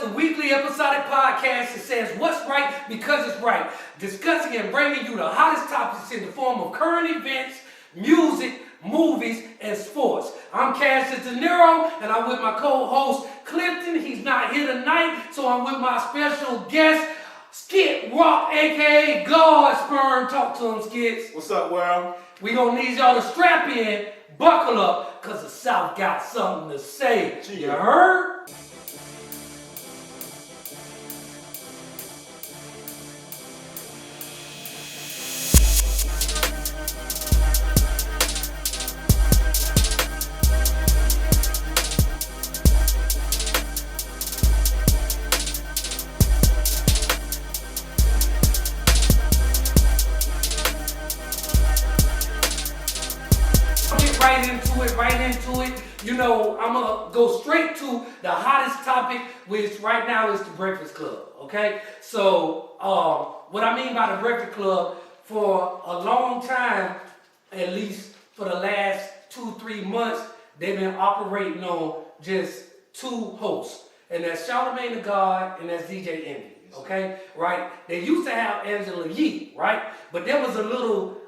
the weekly episodic podcast that says what's right because it's right, discussing and bringing you the hottest topics in the form of current events, music, movies, and sports. I'm Cassius De Niro, and I'm with my co-host Clifton. He's not here tonight, so I'm with my special guest, Skit Rock, aka God Sperm. Talk to him, Skits. What's up, world? We gonna need y'all to strap in, buckle up, cause the South got something to say. You heard? Right into it. You know, I'm gonna go straight to the hottest topic, which right now is the Breakfast Club. Okay, so what I mean by the Breakfast Club, for a long time, at least for the last 2-3 months, they've been operating on just two hosts, and that's Charlamagne the God and that's DJ Envy. Okay, right? They used to have Angela Yee, right? But there was a little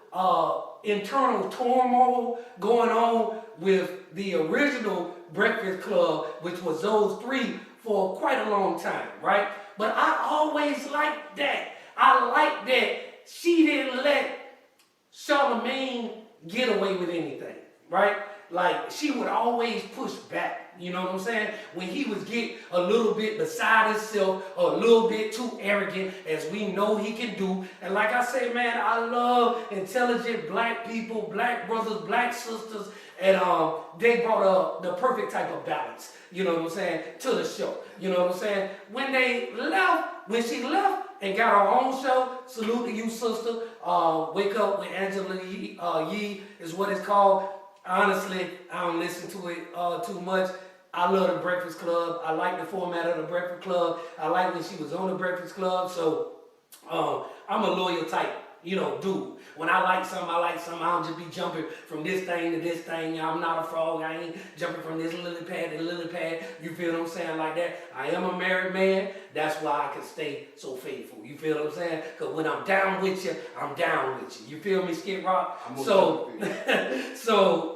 internal turmoil going on with the original Breakfast Club, which was those three for quite a long time, right? But I always liked that. I liked that she didn't let Charlamagne get away with anything, right? Like, she would always push back. You know what I'm saying? When he was get a little bit beside himself, or a little bit too arrogant, as we know he can do. And like I say, man, I love intelligent black people, black brothers, black sisters, and they brought up the perfect type of balance, you know what I'm saying, to the show. You know what I'm saying? When she left and got her own show, salute to you, sister. Wake Up with Angela Yee is what it's called. Honestly, I don't listen to it too much. I love the Breakfast Club. I like the format of the Breakfast Club. I like when she was on the Breakfast Club. So I'm a loyal type, dude. When I like something, I like something. I don't just be jumping from this thing to this thing. I'm not a frog. I ain't jumping from this lily pad to lily pad. You feel what I'm saying? Like that. I am a married man. That's why I can stay so faithful. You feel what I'm saying? Because when I'm down with you, I'm down with you. You feel me, Skid Rock? So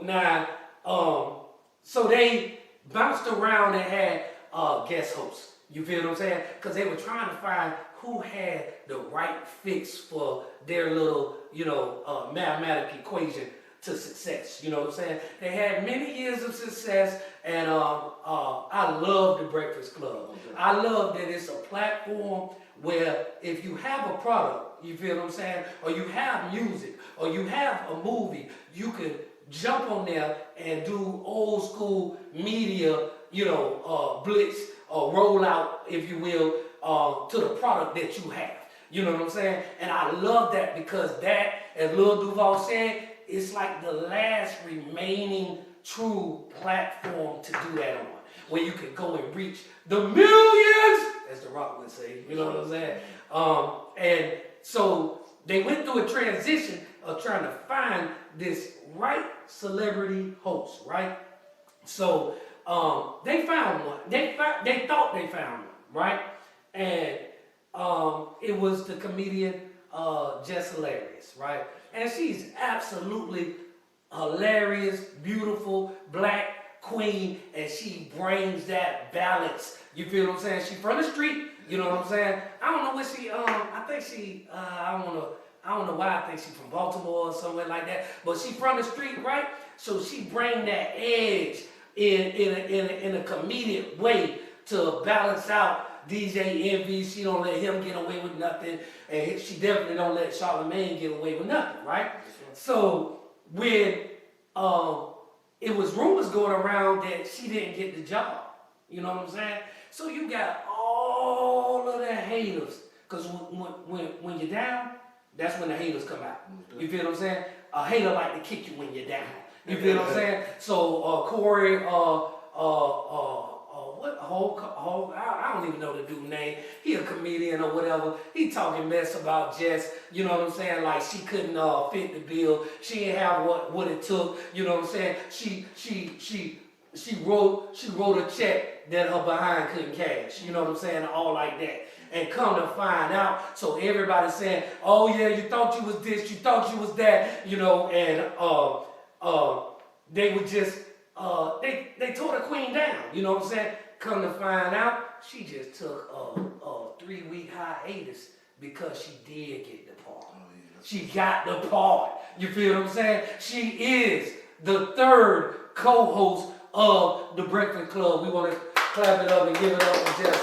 now, so they bounced around and had guest hosts. You feel what I'm saying? Because they were trying to find who had the right fix for their little, mathematical equation to success. You know what I'm saying? They had many years of success, and I love the Breakfast Club. Okay. I love that it's a platform where if you have a product, you feel what I'm saying, or you have music, or you have a movie, you can jump on there and do old school media, blitz or rollout, if you will, to the product that you have. You know what I'm saying? And I love that because that, as Lil Duval said, it's like the last remaining true platform to do that on, where you can go and reach the millions, as The Rock would say. You know what I'm saying? And so they went through a transition of trying to find this right celebrity host, right? So they found one. They thought they found one, right? And it was the comedian Jess Hilarious, right? And she's absolutely hilarious, beautiful, black queen, and she brings that balance. You feel what I'm saying? She from the street, you know what I'm saying? I don't know what she, I think she, I don't know why I think she's from Baltimore or somewhere like that, but she from the street, right? So she bring that edge in a comedic way to balance out DJ Envy. She don't let him get away with nothing, and she definitely don't let Charlamagne get away with nothing, right? So when it was rumors going around that she didn't get the job, you know what I'm saying? So you got all of the haters, because when you're down, that's when the haters come out. You feel what I'm saying? A hater like to kick you when you're down. You feel what I'm saying? So Corey, I don't even know the dude's name. He a comedian or whatever. He talking mess about Jess. You know what I'm saying? Like she couldn't fit the bill. She didn't have what it took. You know what I'm saying? she wrote a check that her behind couldn't cash. You know what I'm saying? All like that. And come to find out, so everybody's saying, oh yeah, you thought you was this, you thought you was that, you know, and they would just they tore the queen down. You know what I'm saying? Come to find out, she just took a 3-week hiatus because she did get the part. Oh, yeah, she got the part. You feel what I'm saying? She is the third co-host of the Breakfast Club. We want to clap it up and give it up for Jess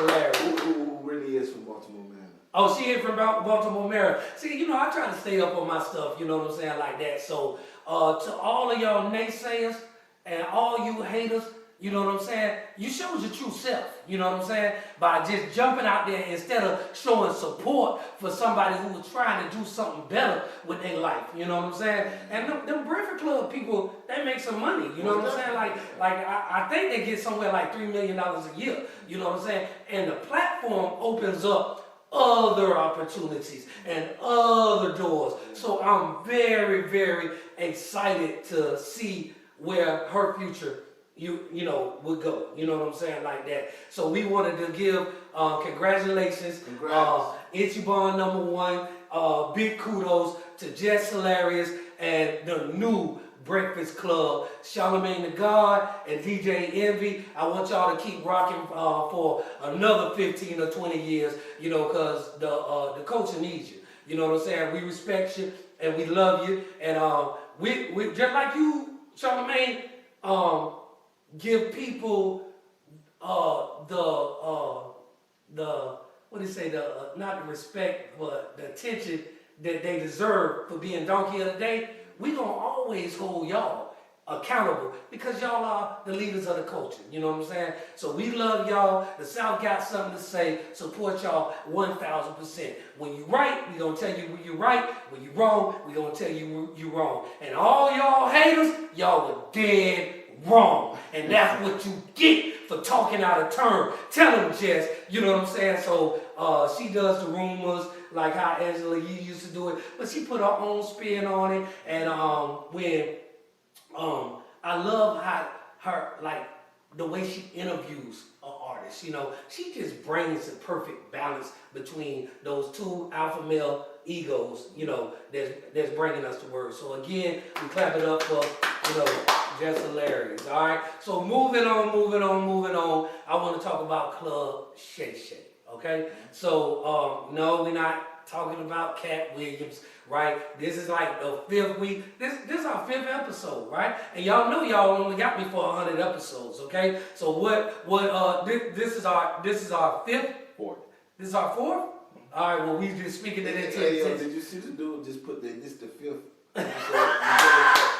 Larry. Who really is from Baltimore, Maryland? Oh, she is from Baltimore, Maryland. See, you know, I try to stay up on my stuff, you know what I'm saying, like that. So, to all of y'all naysayers and all you haters, you know what I'm saying, you showed your true self, you know what I'm saying, by just jumping out there instead of showing support for somebody who was trying to do something better with their life, you know what I'm saying. And them Breakfast Club people, they make some money, you know what I'm saying, like I think they get somewhere like $3 million a year, you know what I'm saying, and the platform opens up other opportunities and other doors. So I'm very, very excited to see where her future you know would go. You know what I'm saying, like that. So we wanted to give congratulations. Ichiban #1. Big kudos to Jess Hilarious and the new Breakfast Club, Charlamagne the God and DJ Envy. I want y'all to keep rocking for another 15 or 20 years, you know, because the culture needs you. You know what I'm saying? We respect you and we love you. And we just like you, Charlamagne, give people the what do you say, the not the respect but the attention that they deserve for being Donkey of the Day. We gonna always hold y'all accountable because y'all are the leaders of the culture. You know what I'm saying? So we love y'all. The South got something to say. Support y'all 1,000%. When you right, we gonna tell you when you right. When you wrong, we gonna tell you you wrong. And all y'all haters, y'all were dead wrong. And that's what you get for talking out of turn. Tell them, Jess. You know what I'm saying? So she does the rumors like how Angela Yee used to do it, but she put her own spin on it. And when I love how her, like, the way she interviews an artist, you know, she just brings the perfect balance between those two alpha male egos, you know, that's bringing us the word. So again, we clap it up for, you know, Jess Hilarious. All right. So moving on. I want to talk about Club Shay Shay. Okay. So no, we're not talking about Cat Williams. Right. This is like the 5th week. This is our 5th episode. Right. And y'all know y'all only got me for 100 episodes. Okay. So this is our 5th. 4th. This is our 4th. All right. Well, we just speaking it into. Did you see the dude just put this the 5th?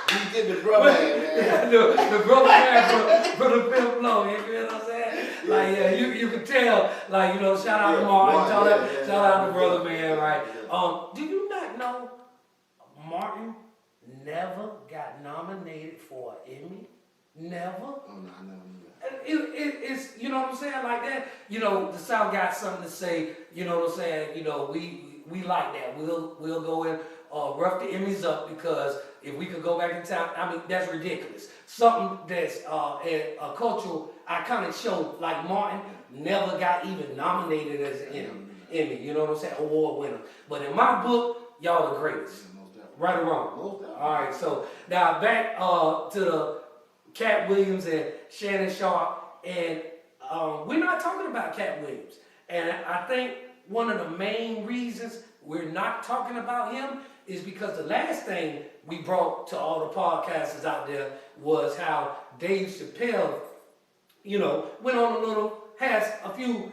He did the brother man. The brother man for the 5th blow. You know what I'm saying? Like, yeah, you can tell. Like, you know, shout out to Martin. Shout out to brother man. Right. Do you not know Martin never got nominated for an Emmy? Never. Oh no, I never knew that. It's, you know what I'm saying, like that. You know, the South got something to say. You know what I'm saying. You know, we like that. We'll go in. Rough the Emmys up because if we could go back in time, I mean, that's ridiculous. Something that's a cultural, iconic show like Martin never got even nominated as an Emmy, you know what I'm saying, award winner. But in my book, y'all the greatest. Right or wrong? All right, so now back to the Cat Williams and Shannon Sharp, and we're not talking about Cat Williams. And I think one of the main reasons we're not talking about him is because the last thing we brought to all the podcasters out there was how Dave Chappelle, you know, has a few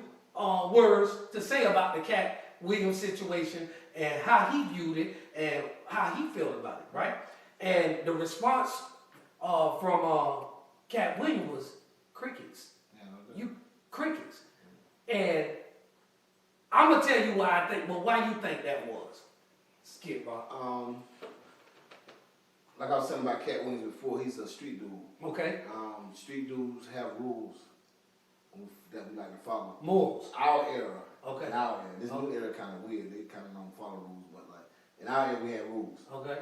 words to say about the Cat Williams situation and how he viewed it and how he felt about it, right? And the response from Cat Williams was crickets. You crickets. And I'm gonna tell you why why you think that was. Skip, Rob. Like I was saying about Cat Williams before, he's a street dude. Okay. Street dudes have rules that we like to follow. Morals. Our era. Okay. In our era. This new era kind of weird. They kind of don't follow rules, but like in our era we had rules. Okay.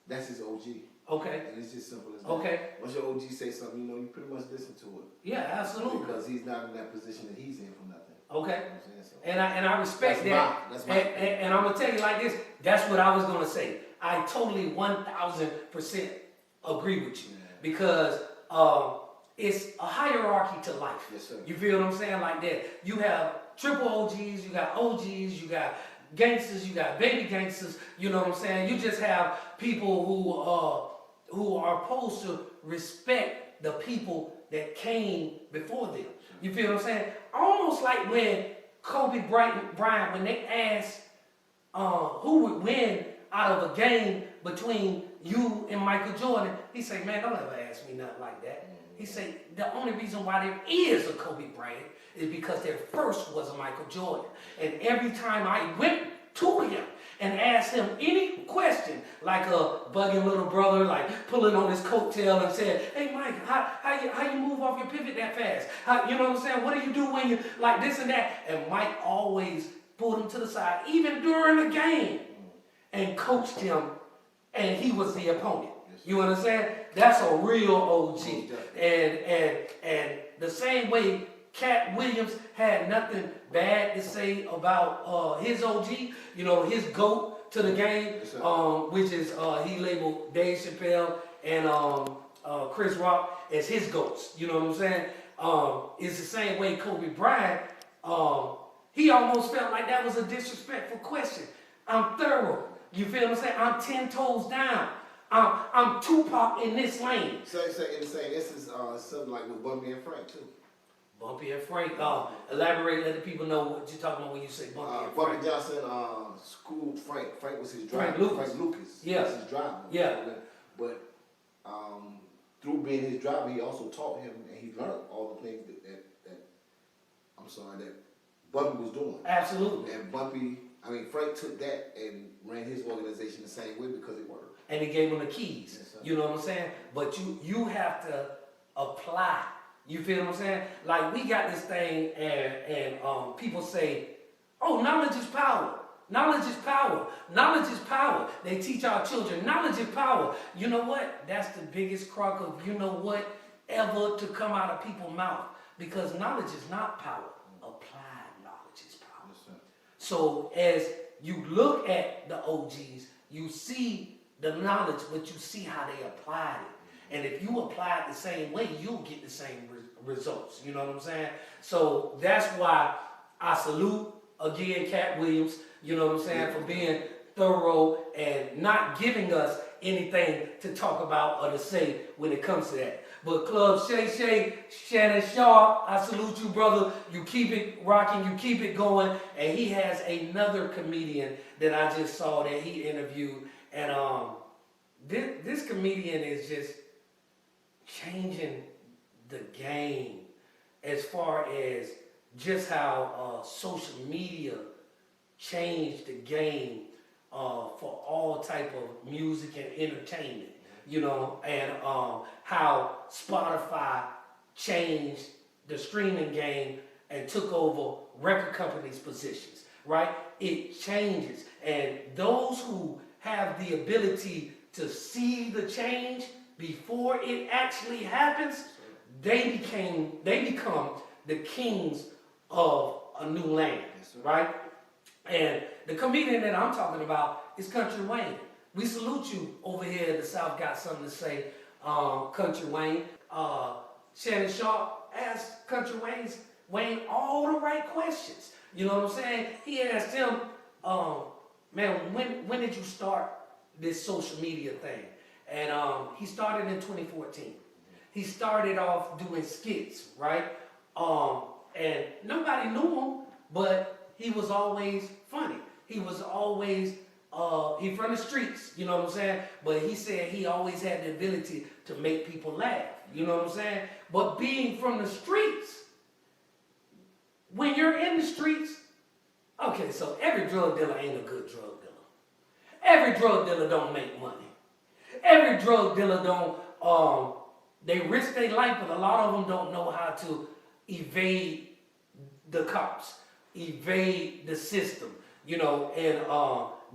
That's his OG. Okay. And it's just simple as that. Okay. Once your OG say something, you know, you pretty much listen to it. Yeah, absolutely. Because he's not in that position that he's in for nothing. Okay. You know what I'm saying? So, And I respect that. That's my and I'm gonna tell you like this. That's what I was gonna say. I totally 1,000% agree with you because it's a hierarchy to life. Yes, sir. You feel what I'm saying? Like that. You have triple OGs, you got OGs, you got gangsters, you got baby gangsters. You know what I'm saying? You just have people who are supposed to respect the people that came before them. You feel what I'm saying? Almost like when Kobe Bryant, when they asked who would win out of a game between you and Michael Jordan, he said, man, don't ever ask me nothing like that. He said, the only reason why there is a Kobe Bryant is because there first was a Michael Jordan. And every time I went to him and asked him any question, like a bugging little brother, like pulling on his coattail and said, hey Mike, how you move off your pivot that fast? You know what I'm saying? What do you do when you like this and that? And Mike always pulled him to the side, even during the game, and coached him, and he was the opponent. You understand? That's a real OG. And the same way Cat Williams had nothing bad to say about his OG, you know, his GOAT to the game, which is he labeled Dave Chappelle and Chris Rock as his GOATs. You know what I'm saying? It's the same way Kobe Bryant, he almost felt like that was a disrespectful question. I'm thorough. You feel what I'm saying? I'm 10 toes down. I'm Tupac in this lane. So in the same essence, something like with Bumpy and Frank too. Bumpy and Frank, elaborate, let the people know what you're talking about when you say Bumpy and Frank. Bumpy Johnson schooled Frank. Frank was his driver. Frank Lucas. Yeah. Was his driver. Yeah. But through being his driver, he also taught him, and he learned all the things that Bumpy was doing. Absolutely. And Frank took that and ran his organization the same way because it worked. And he gave him the keys. Yes, you know what I'm saying? But you have to apply. You feel what I'm saying? Like we got this thing and people say, oh, knowledge is power. Knowledge is power. Knowledge is power. They teach our children, knowledge is power. You know what? That's the biggest crock of you know what ever to come out of people's mouth. Because knowledge is not power. Applied knowledge is power. Yes, sir. So as you look at the OGs, you see the knowledge, but you see how they applied it. And if you apply it the same way, you'll get the same results. You know what I'm saying? So that's why I salute, again, Cat Williams, you know what I'm saying, for being thorough and not giving us anything to talk about or to say when it comes to that. But Club Shay, Shannon Shaw, I salute you, brother. You keep it rocking, you keep it going. And he has another comedian that I just saw that he interviewed. And this comedian is just changing the game as far as just how social media changed the game for all type of music and entertainment, you know, and how Spotify changed the streaming game and took over record companies' positions, right? It changes, and those who have the ability to see the change before it actually happens, they become the kings of a new land, right? And the comedian that I'm talking about is Country Wayne. We salute you over here at the South. Got something to say, Country Wayne. Shannon Sharp asked Country Wayne all the right questions. You know what I'm saying? He asked him, man, when did you start this social media thing? And he started in 2014. He started off doing skits, right? And nobody knew him, but he was always funny. He was always, he from the streets, you know what I'm saying? But he said he always had the ability to make people laugh, you know what I'm saying? But being from the streets, when you're in the streets, okay, so every drug dealer ain't a good drug dealer. Every drug dealer don't make money. Every drug dealer don't, they risk their life, but a lot of them don't know how to evade the cops, evade the system, you know, and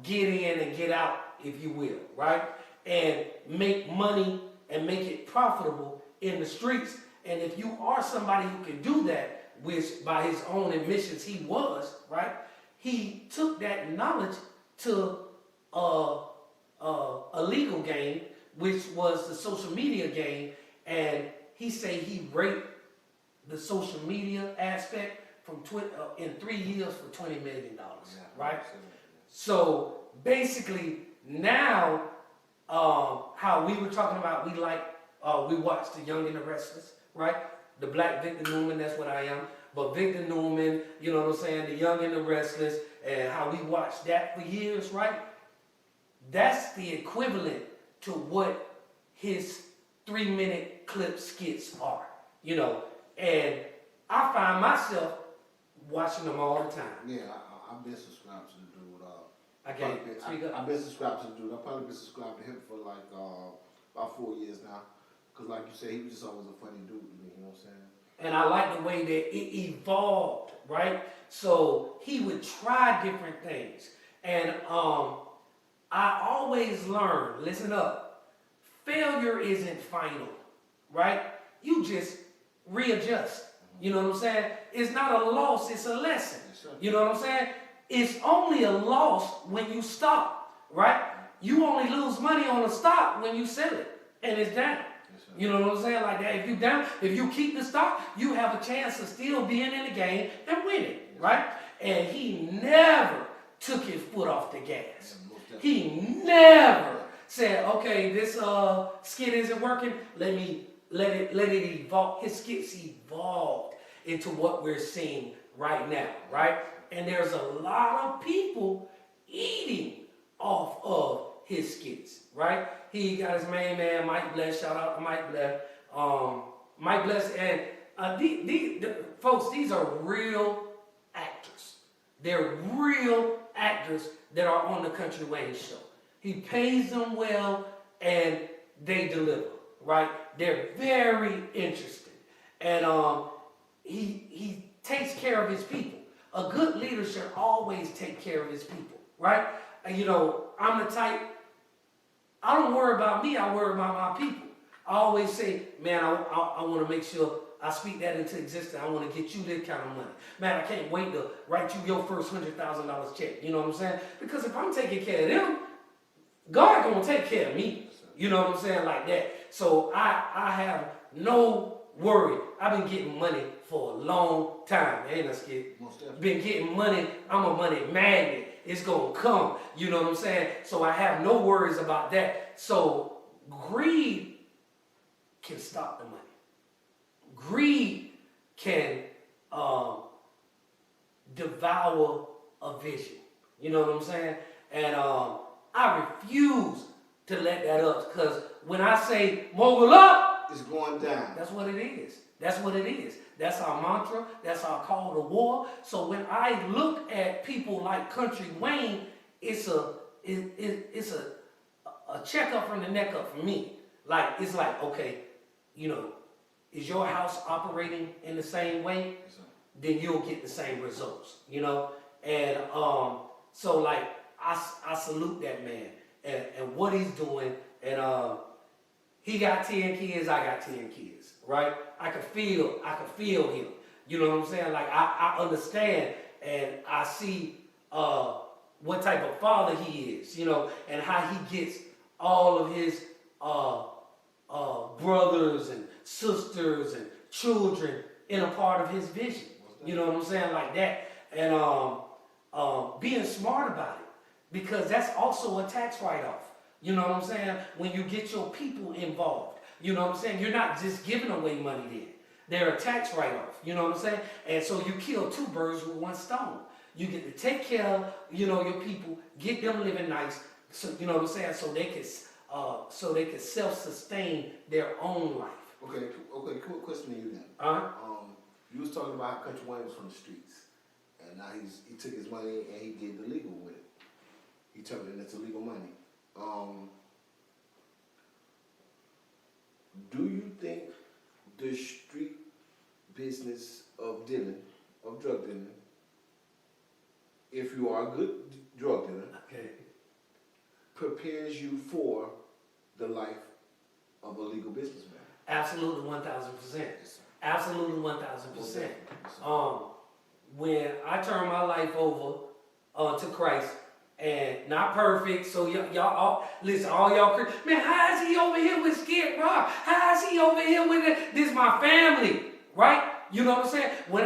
get in and get out, if you will, right? and make money and make it profitable in the streets. And if you are somebody who can do that, which by his own admissions he was, right? He took that knowledge to a legal game, which was the social media game, and he say he raped the social media aspect from in 3 years for $20 million, right? So basically now, how we were talking about, we watched The Young and the Restless, right? The Black Victor Newman, that's what I am. But Victor Newman, you know what I'm saying, The Young and the Restless, and how we watched that for years, right? That's the equivalent to what his 3-minute clip skits are, you know. And I find myself watching them all the time. Yeah, I've been subscribed to the dude. I've been subscribed to the dude. I've probably been subscribed to him for like about 4 years now. Because like you said, he was just always a funny dude to me, you know what I'm saying? And I like the way that it evolved, right? So he would try different things. And I always learn, listen up, failure isn't final, right? You just readjust. You know what I'm saying? It's not a loss, it's a lesson. Yes, you know what I'm saying? It's only a loss when you stop, right? You only lose money on a stock when you sell it and it's down. You know what I'm saying? Like that, if you keep the stock, you have a chance of still being in the game and winning, right? And he never took his foot off the gas. He never said, okay, this skit isn't working, let it evolve. His skits evolved into what we're seeing right now, right? And there's a lot of people eating off of his skits, right? He got his main man, Mike Bless. Shout out to Mike Bless. Mike Bless, and folks, these are real actors. They're real actors that are on the Country Wayne show. He pays them well, and they deliver, right? They're very interesting, and he takes care of his people. A good leader should always take care of his people, right? And you know, I'm the type. I don't worry about me, I worry about my people. I always say, man, I want to make sure I speak that into existence. I want to get you that kind of money. Man, I can't wait to write you your first $100,000 check. You know what I'm saying? Because if I'm taking care of them, God gonna take care of me. You know what I'm saying? Like that. So I have no worry. I've been getting money for a long time. Ain't I scared? Been getting money. I'm a money magnet. It's gonna come. You know what I'm saying? So I have no worries about that. So greed can stop the money. Greed can devour a vision. You know what I'm saying? And I refuse to let that up, because when I say mogul up, it's going down. That's what it is. That's what it is. That's our mantra. That's our call to war. So when I look at people like Country Wayne, it's a checkup from the neck up for me. Like, it's like, okay, you know, is your house operating in the same way? Then you'll get the same results, you know? And so like, I salute that man and what he's doing. And he got 10 kids, I got 10 kids, right? I could feel him. You know what I'm saying? Like, I understand, and I see what type of father he is, you know, and how he gets all of his brothers and sisters and children in a part of his vision. You know what I'm saying? Like that. And being smart about it, because that's also a tax write-off. You know what I'm saying? When you get your people involved. You know what I'm saying? You're not just giving away money then. They're a tax write-off. You know what I'm saying? And so you kill two birds with one stone. You get to take care of, you know, your people, get them living nice, so you know what I'm saying, so they can self-sustain their own life. Okay, quick question to you then. You was talking about how Country Wayne was from the streets, and now he took his money and he did the legal with it. He turned it into legal money. Do you think the street business of drug dealing, if you are a good drug dealer, Okay. prepares you for the life of a legal businessman. Absolutely, 1,000%. Absolutely, 1,000%. When I turned my life over to Christ, and not perfect, so y'all all, listen, all y'all, man, how is he over here with Skid Rock? How is he over here with it? This is my family, right? You know what I'm saying? When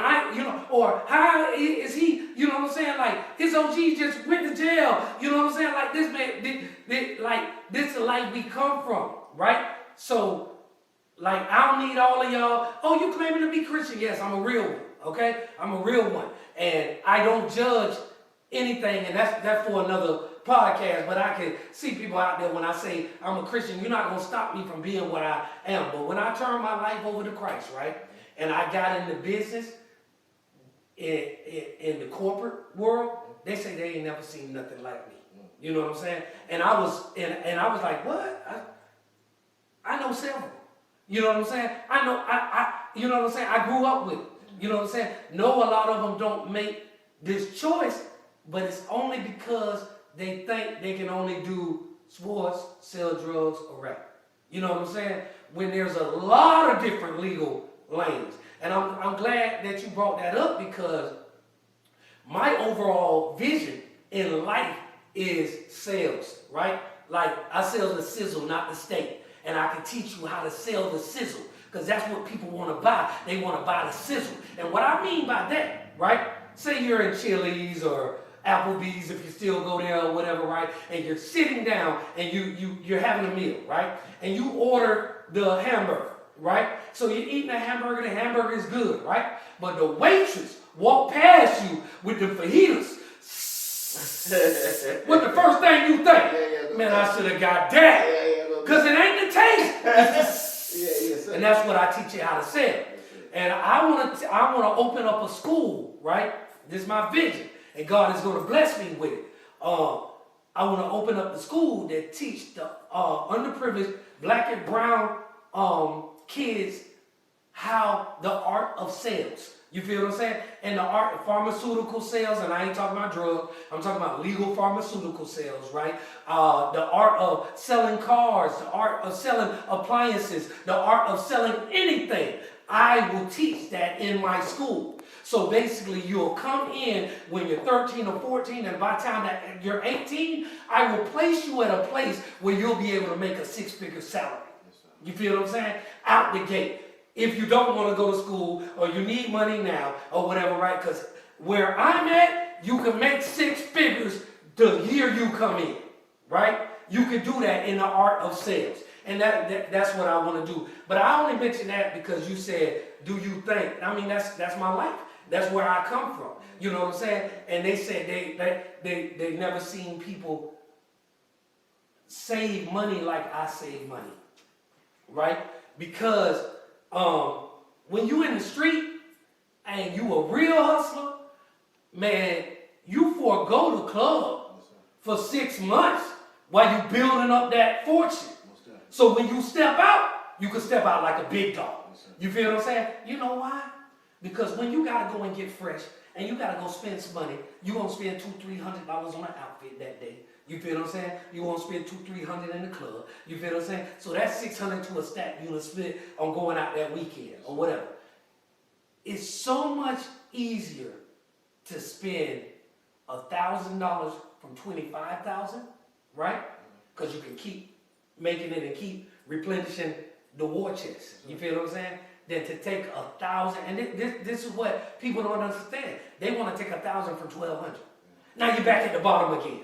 or how is he, you know what I'm saying? Like, his OG just went to jail, you know what I'm saying? Like, this man, like, this is the life we come from, right? So, like, I don't need all of y'all, oh, you claiming to be Christian? Yes, I'm a real one, okay? I'm a real one. And I don't judge anything, and that's for another podcast, but I can see people out there when I say I'm a Christian, you're not going to stop me from being what I am. But when I turned my life over to Christ, right, and I got into business in the corporate world, they say they ain't never seen nothing like me. You know what I'm saying? And I was like, what? I know several. You know what I'm saying? You know what I'm saying? I grew up with it. You know what I'm saying? No, a lot of them don't make this choice, but it's only because they think they can only do sports, sell drugs, or rap. You know what I'm saying? When there's a lot of different legal lanes. And I'm glad that you brought that up, because my overall vision in life is sales, right? Like, I sell the sizzle, not the steak. And I can teach you how to sell the sizzle, because that's what people want to buy. They want to buy the sizzle. And what I mean by that, right? Say you're in Chili's or Applebee's, if you still go there or whatever, right? And you're sitting down and you're having a meal, right? And you order the hamburger, right? So you're eating the hamburger is good, right? But the waitress walked past you with the fajitas. What's the first thing you think? Man, I should have got that. Because it ain't the taste. And that's what I teach you how to sell. And I want to open up a school, right? This is my vision. And God is going to bless me with it. I want to open up the school that teach the underprivileged black and brown kids how the art of sales. You feel what I'm saying? And the art of pharmaceutical sales, and I ain't talking about drugs, I'm talking about legal pharmaceutical sales, right? The art of selling cars, the art of selling appliances, the art of selling anything. I will teach that in my school. So basically, you'll come in when you're 13 or 14, and by the time that you're 18, I will place you at a place where you'll be able to make a six-figure salary. You feel what I'm saying? Out the gate. If you don't want to go to school, or you need money now, or whatever, right? Because where I'm at, you can make six figures the year you come in, right? You can do that in the art of sales. And that's what I want to do. But I only mention that because you said, do you think? I mean, that's my life. That's where I come from. You know what I'm saying? And they said they never seen people save money like I save money, right? Because when you in the street and you a real hustler, man, you forego the club for 6 months while you building up that fortune. So when you step out, you can step out like a big dog. You feel what I'm saying? You know why? Because when you gotta go and get fresh and you gotta go spend some money, you gonna spend $200-300 on an outfit that day. You feel what I'm saying? You won't spend $200-300 in the club. You feel what I'm saying? So that's $600 to a stack you gonna spend on going out that weekend or whatever. It's so much easier to spend $1,000 from $25,000, right? Because you can keep making it and keep replenishing the war chest. You feel what I'm saying? Than to take 1,000, and this is what people don't understand. They want to take 1,000 from 1,200. Now you're back at the bottom again.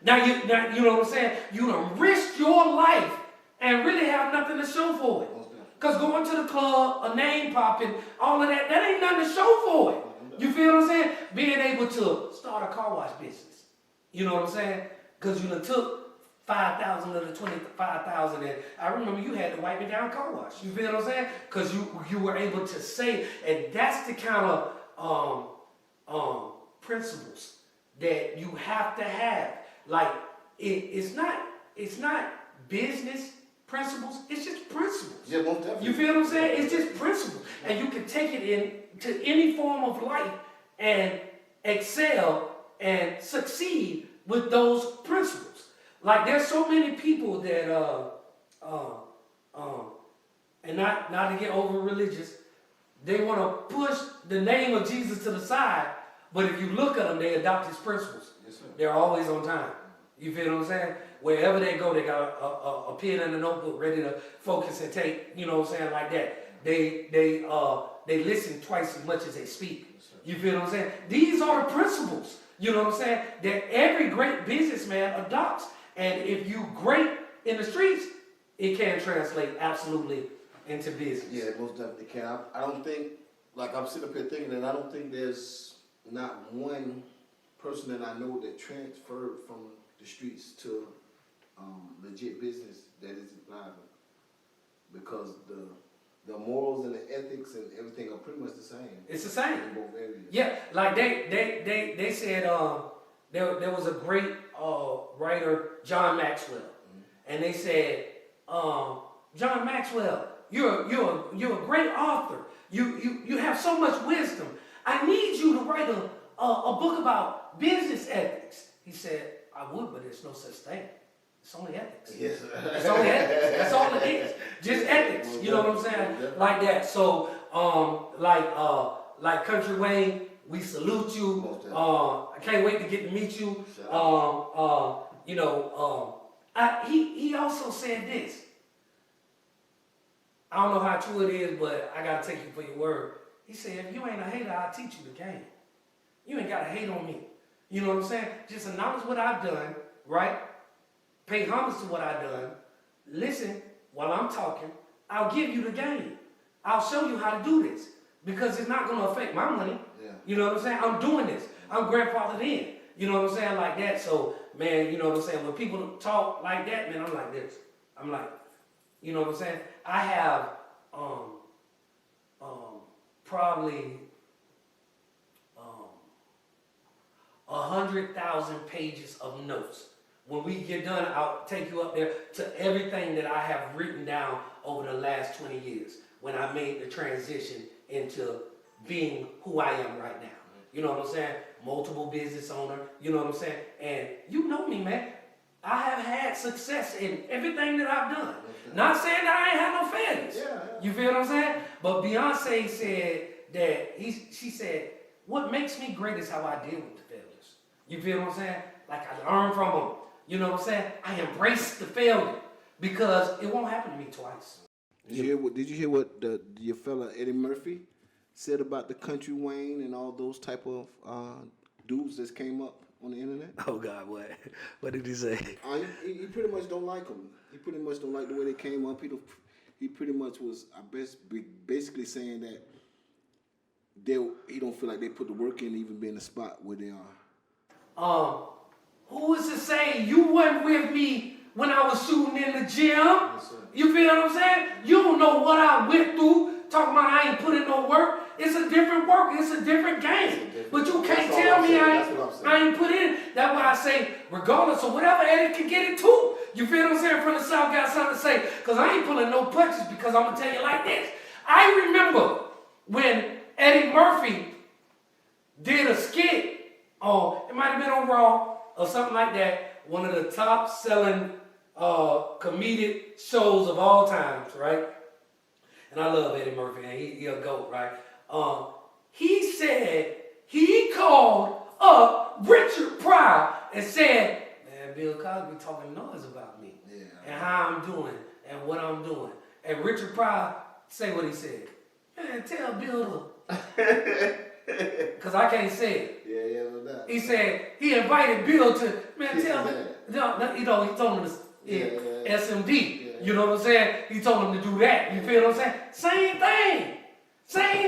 Now you know what I'm saying? You done risked your life and really have nothing to show for it. Because going to the club, a name popping, all of that ain't nothing to show for it. You feel what I'm saying? Being able to start a car wash business. You know what I'm saying? Because you done took 5,000 of the 25,000, and I remember you had to wipe it down car wash. You feel what I'm saying? Because you were able to save, and that's the kind of principles that you have to have. Like it's not business principles. It's just principles. Yeah, most definitely. You feel what I'm saying? It's just principles, and you can take it into any form of life and excel and succeed with those principles. Like there's so many people that and not to get over religious, they want to push the name of Jesus to the side, but if you look at them, they adopt his principles. Yes, sir. They're always on time. You feel what I'm saying? Wherever they go, they got a pen and a notebook ready to focus and take, you know what I'm saying, like that. They listen twice as much as they speak. Yes, sir. You feel what I'm saying? These are the principles, you know what I'm saying, that every great businessman adopts. And if you great in the streets, it can translate absolutely into business. Yeah, most definitely can. I don't think, like I'm sitting up here thinking that I don't think there's not one person that I know that transferred from the streets to legit business that isn't violent, because the morals and the ethics and everything are pretty much the same. It's the same. In both areas. Yeah, like they said there was a great writer, John Maxwell, and they said, John Maxwell, you're a great author. You have so much wisdom. I need you to write a book about business ethics. He said, I would, but there's no such thing. It's only ethics. Yes. It's only ethics. That's all it is. Just ethics. You know what I'm saying? Like that. So, like Country Wayne, we salute you. I can't wait to get to meet you. He also said this. I don't know how true it is, but I gotta take you for your word. He said, if you ain't a hater, I'll teach you the game. You ain't gotta hate on me. You know what I'm saying? Just acknowledge what I've done, right? Pay homage to what I've done. Listen while I'm talking. I'll give you the game. I'll show you how to do this, because it's not gonna affect my money. Yeah. You know what I'm saying? I'm doing this. I'm grandfathered in. You know what I'm saying? Like that. So, man, you know what I'm saying? When people talk like that, man, I'm like this. I'm like, you know what I'm saying? I have probably 100,000 pages of notes. When we get done, I'll take you up there to everything that I have written down over the last 20 years when I made the transition into being who I am right now. You know what I'm saying? Multiple business owner, you know what I'm saying? And you know me, man. I have had success in everything that I've done. Okay. Not saying that I ain't had no failures. Yeah. You feel what I'm saying? But Beyonce said that she said, what makes me great is how I deal with the failures. You feel what I'm saying? Like I learn from them. You know what I'm saying? I embrace the failure because it won't happen to me twice. Did you hear what your fella Eddie Murphy said about the Country Wayne and all those type of dudes that came up on the internet? Oh God, what? What did he say? He pretty much don't like them. He pretty much don't like the way they came up. He pretty much was, basically saying that he don't feel like they put the work in to even be in the spot where they are. Who is to say you weren't with me when I was shooting in the gym? Yes, sir. You feel what I'm saying? You don't know what I went through. Talking about I ain't put in no work. It's a different work. It's a different game. But you can't tell me I ain't put in. That's why I say, regardless of whatever Eddie can get it too. You feel what I'm saying? From the South got something to say. Because I ain't pulling no punches, because I'm going to tell you like this. I remember when Eddie Murphy did a skit it might have been on Raw or something like that. One of the top selling comedic shows of all times, right? And I love Eddie Murphy, and he a GOAT, right? He said he called up Richard Pryor and said, man, Bill Cosby talking noise about me and how I'm doing and what I'm doing. And Richard Pryor say what he said. Man, tell Bill to... Because I can't say it. Yeah, no doubt. He said he invited Bill to, man, tell him, he told him to SMD. Yeah. You know what I'm saying? He told him to do that. You feel what I'm saying? Same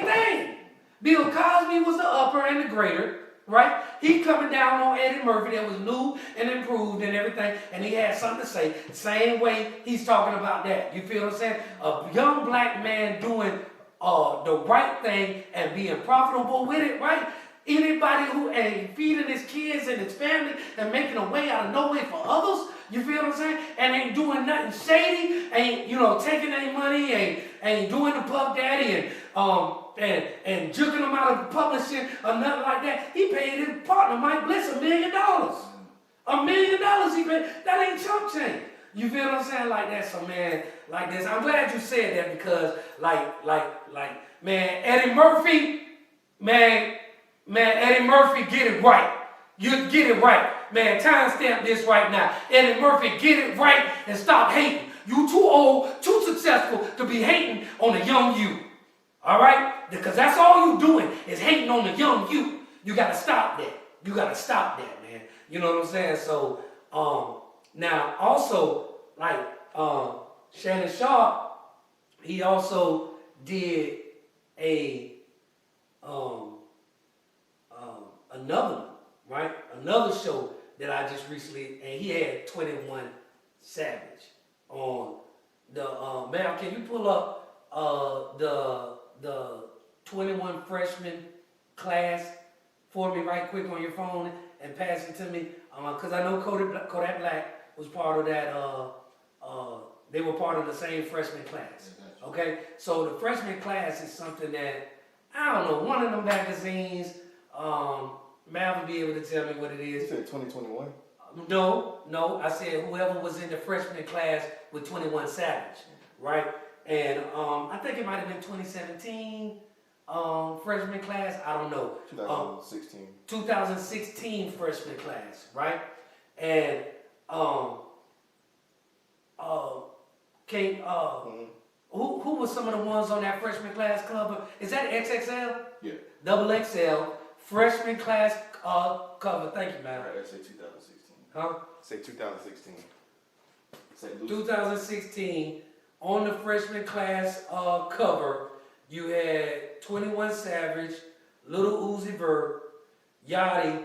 thing. Bill Cosby was the upper and the greater, right? He coming down on Eddie Murphy that was new and improved and everything, and he had something to say. Same way he's talking about that. You feel what I'm saying? A young black man doing the right thing and being profitable with it, right? Anybody who ain't feeding his kids and his family and making a way out of no way for others, you feel what I'm saying? And ain't doing nothing shady, ain't, taking any money, ain't doing the Puff Daddy and juking them out of publishing or nothing like that. He paid his partner, Mike Bliss, $1 million. $1 million he paid. That ain't chump change. You feel what I'm saying? Like that, so man, like this. I'm glad you said that because, man, Eddie Murphy, man, Eddie Murphy, get it right. You get it right, man. Timestamp this right now. Eddie Murphy, get it right and stop hating. You too old, too successful to be hating on the young you. All right? Because that's all you doing is hating on the young you. You gotta stop that. You gotta stop that, man. You know what I'm saying? So, now also, like, Shannon Sharp, he also did another one, right? Another show that I just recently, and he had 21 Savage on the, ma'am, can you pull up the 21 freshman class for me right quick on your phone and pass it to me? Because I know Kodak Black was part of that, they were part of the same freshman class. Okay? So the freshman class is something that, I don't know, one of them magazines, Mal will be able to tell me what it is. You said 2021? No, I said whoever was in the freshman class with 21 Savage, right? And I think it might have been 2017 freshman class, I don't know. 2016. 2016 freshman class, right? And who was some of the ones on that freshman class club? Is that XXL? Yeah. Double XL freshman class cover. Thank you, man. Right, I say 2016. Huh? Say 2016. Say 2016 on the freshman class cover, you had 21 Savage, Little Uzi Vert, Yachty,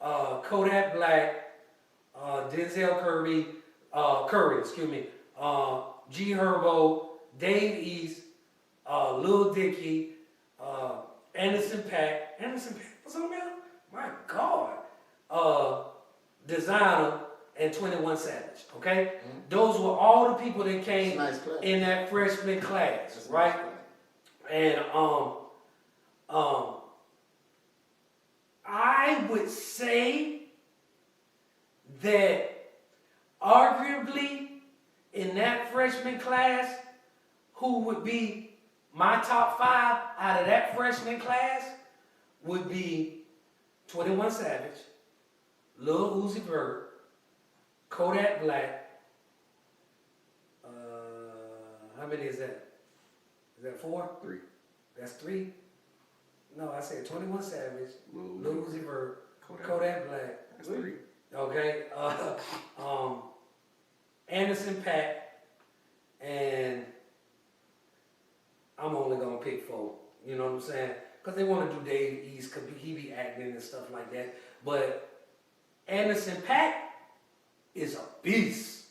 Kodak Black, Denzel Curry, G Herbo, Dave East, Lil Dicky, Anderson Paak was on there? My God. Designer and 21 Savage, okay? Mm-hmm. Those were all the people that came in that freshman class, right? And I would say that arguably in that freshman class, who would be my top 5 out of that freshman class would be 21 Savage, Lil Uzi Vert, Kodak Black. How many is that? Is that 4? 3. That's 3? No, I said 21 Savage, Lil Uzi Vert, Kodak Black. That's 3. Okay. Anderson Paak, and I'm only gonna pick 4. You know what I'm saying? Because they want to do Dave East, because he be acting and stuff like that. But Anderson Paak is a beast.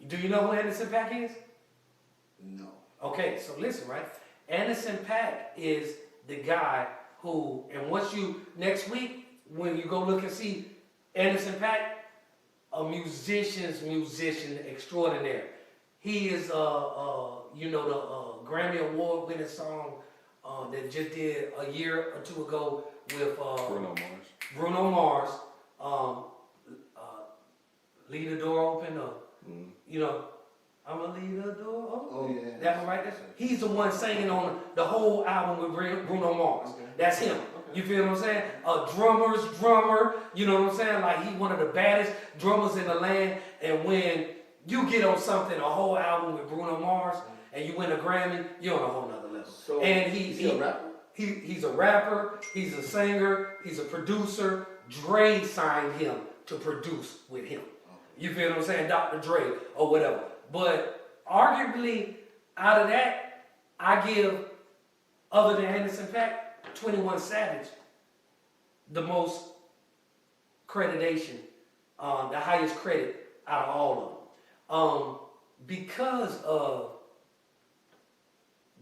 Do you know who Anderson Paak is? No. Okay, so listen, right? Anderson Paak is the guy who, and once you, next week, when you go look and see Anderson Paak, a musician extraordinaire. He is, the Grammy Award winning song that just did a year or 2 ago with Bruno Mars. Leave the door open, I'ma leave the door open. Oh yeah. That one right there. He's the one singing on the whole album with Bruno Mars. Okay. That's him. Okay. You feel what I'm saying? A drummer's drummer. You know what I'm saying? Like he's one of the baddest drummers in the land. And when you get on something, a whole album with Bruno Mars, and you win a Grammy, you're on a whole nother level. So and he's a rapper. He's a rapper. He's a singer. He's a producer. Dre signed him to produce with him. You feel what I'm saying? Dr. Dre or whatever. But arguably, out of that, I give, other than Anderson Paak, 21 Savage the most creditation, the highest credit out of all of them. Because of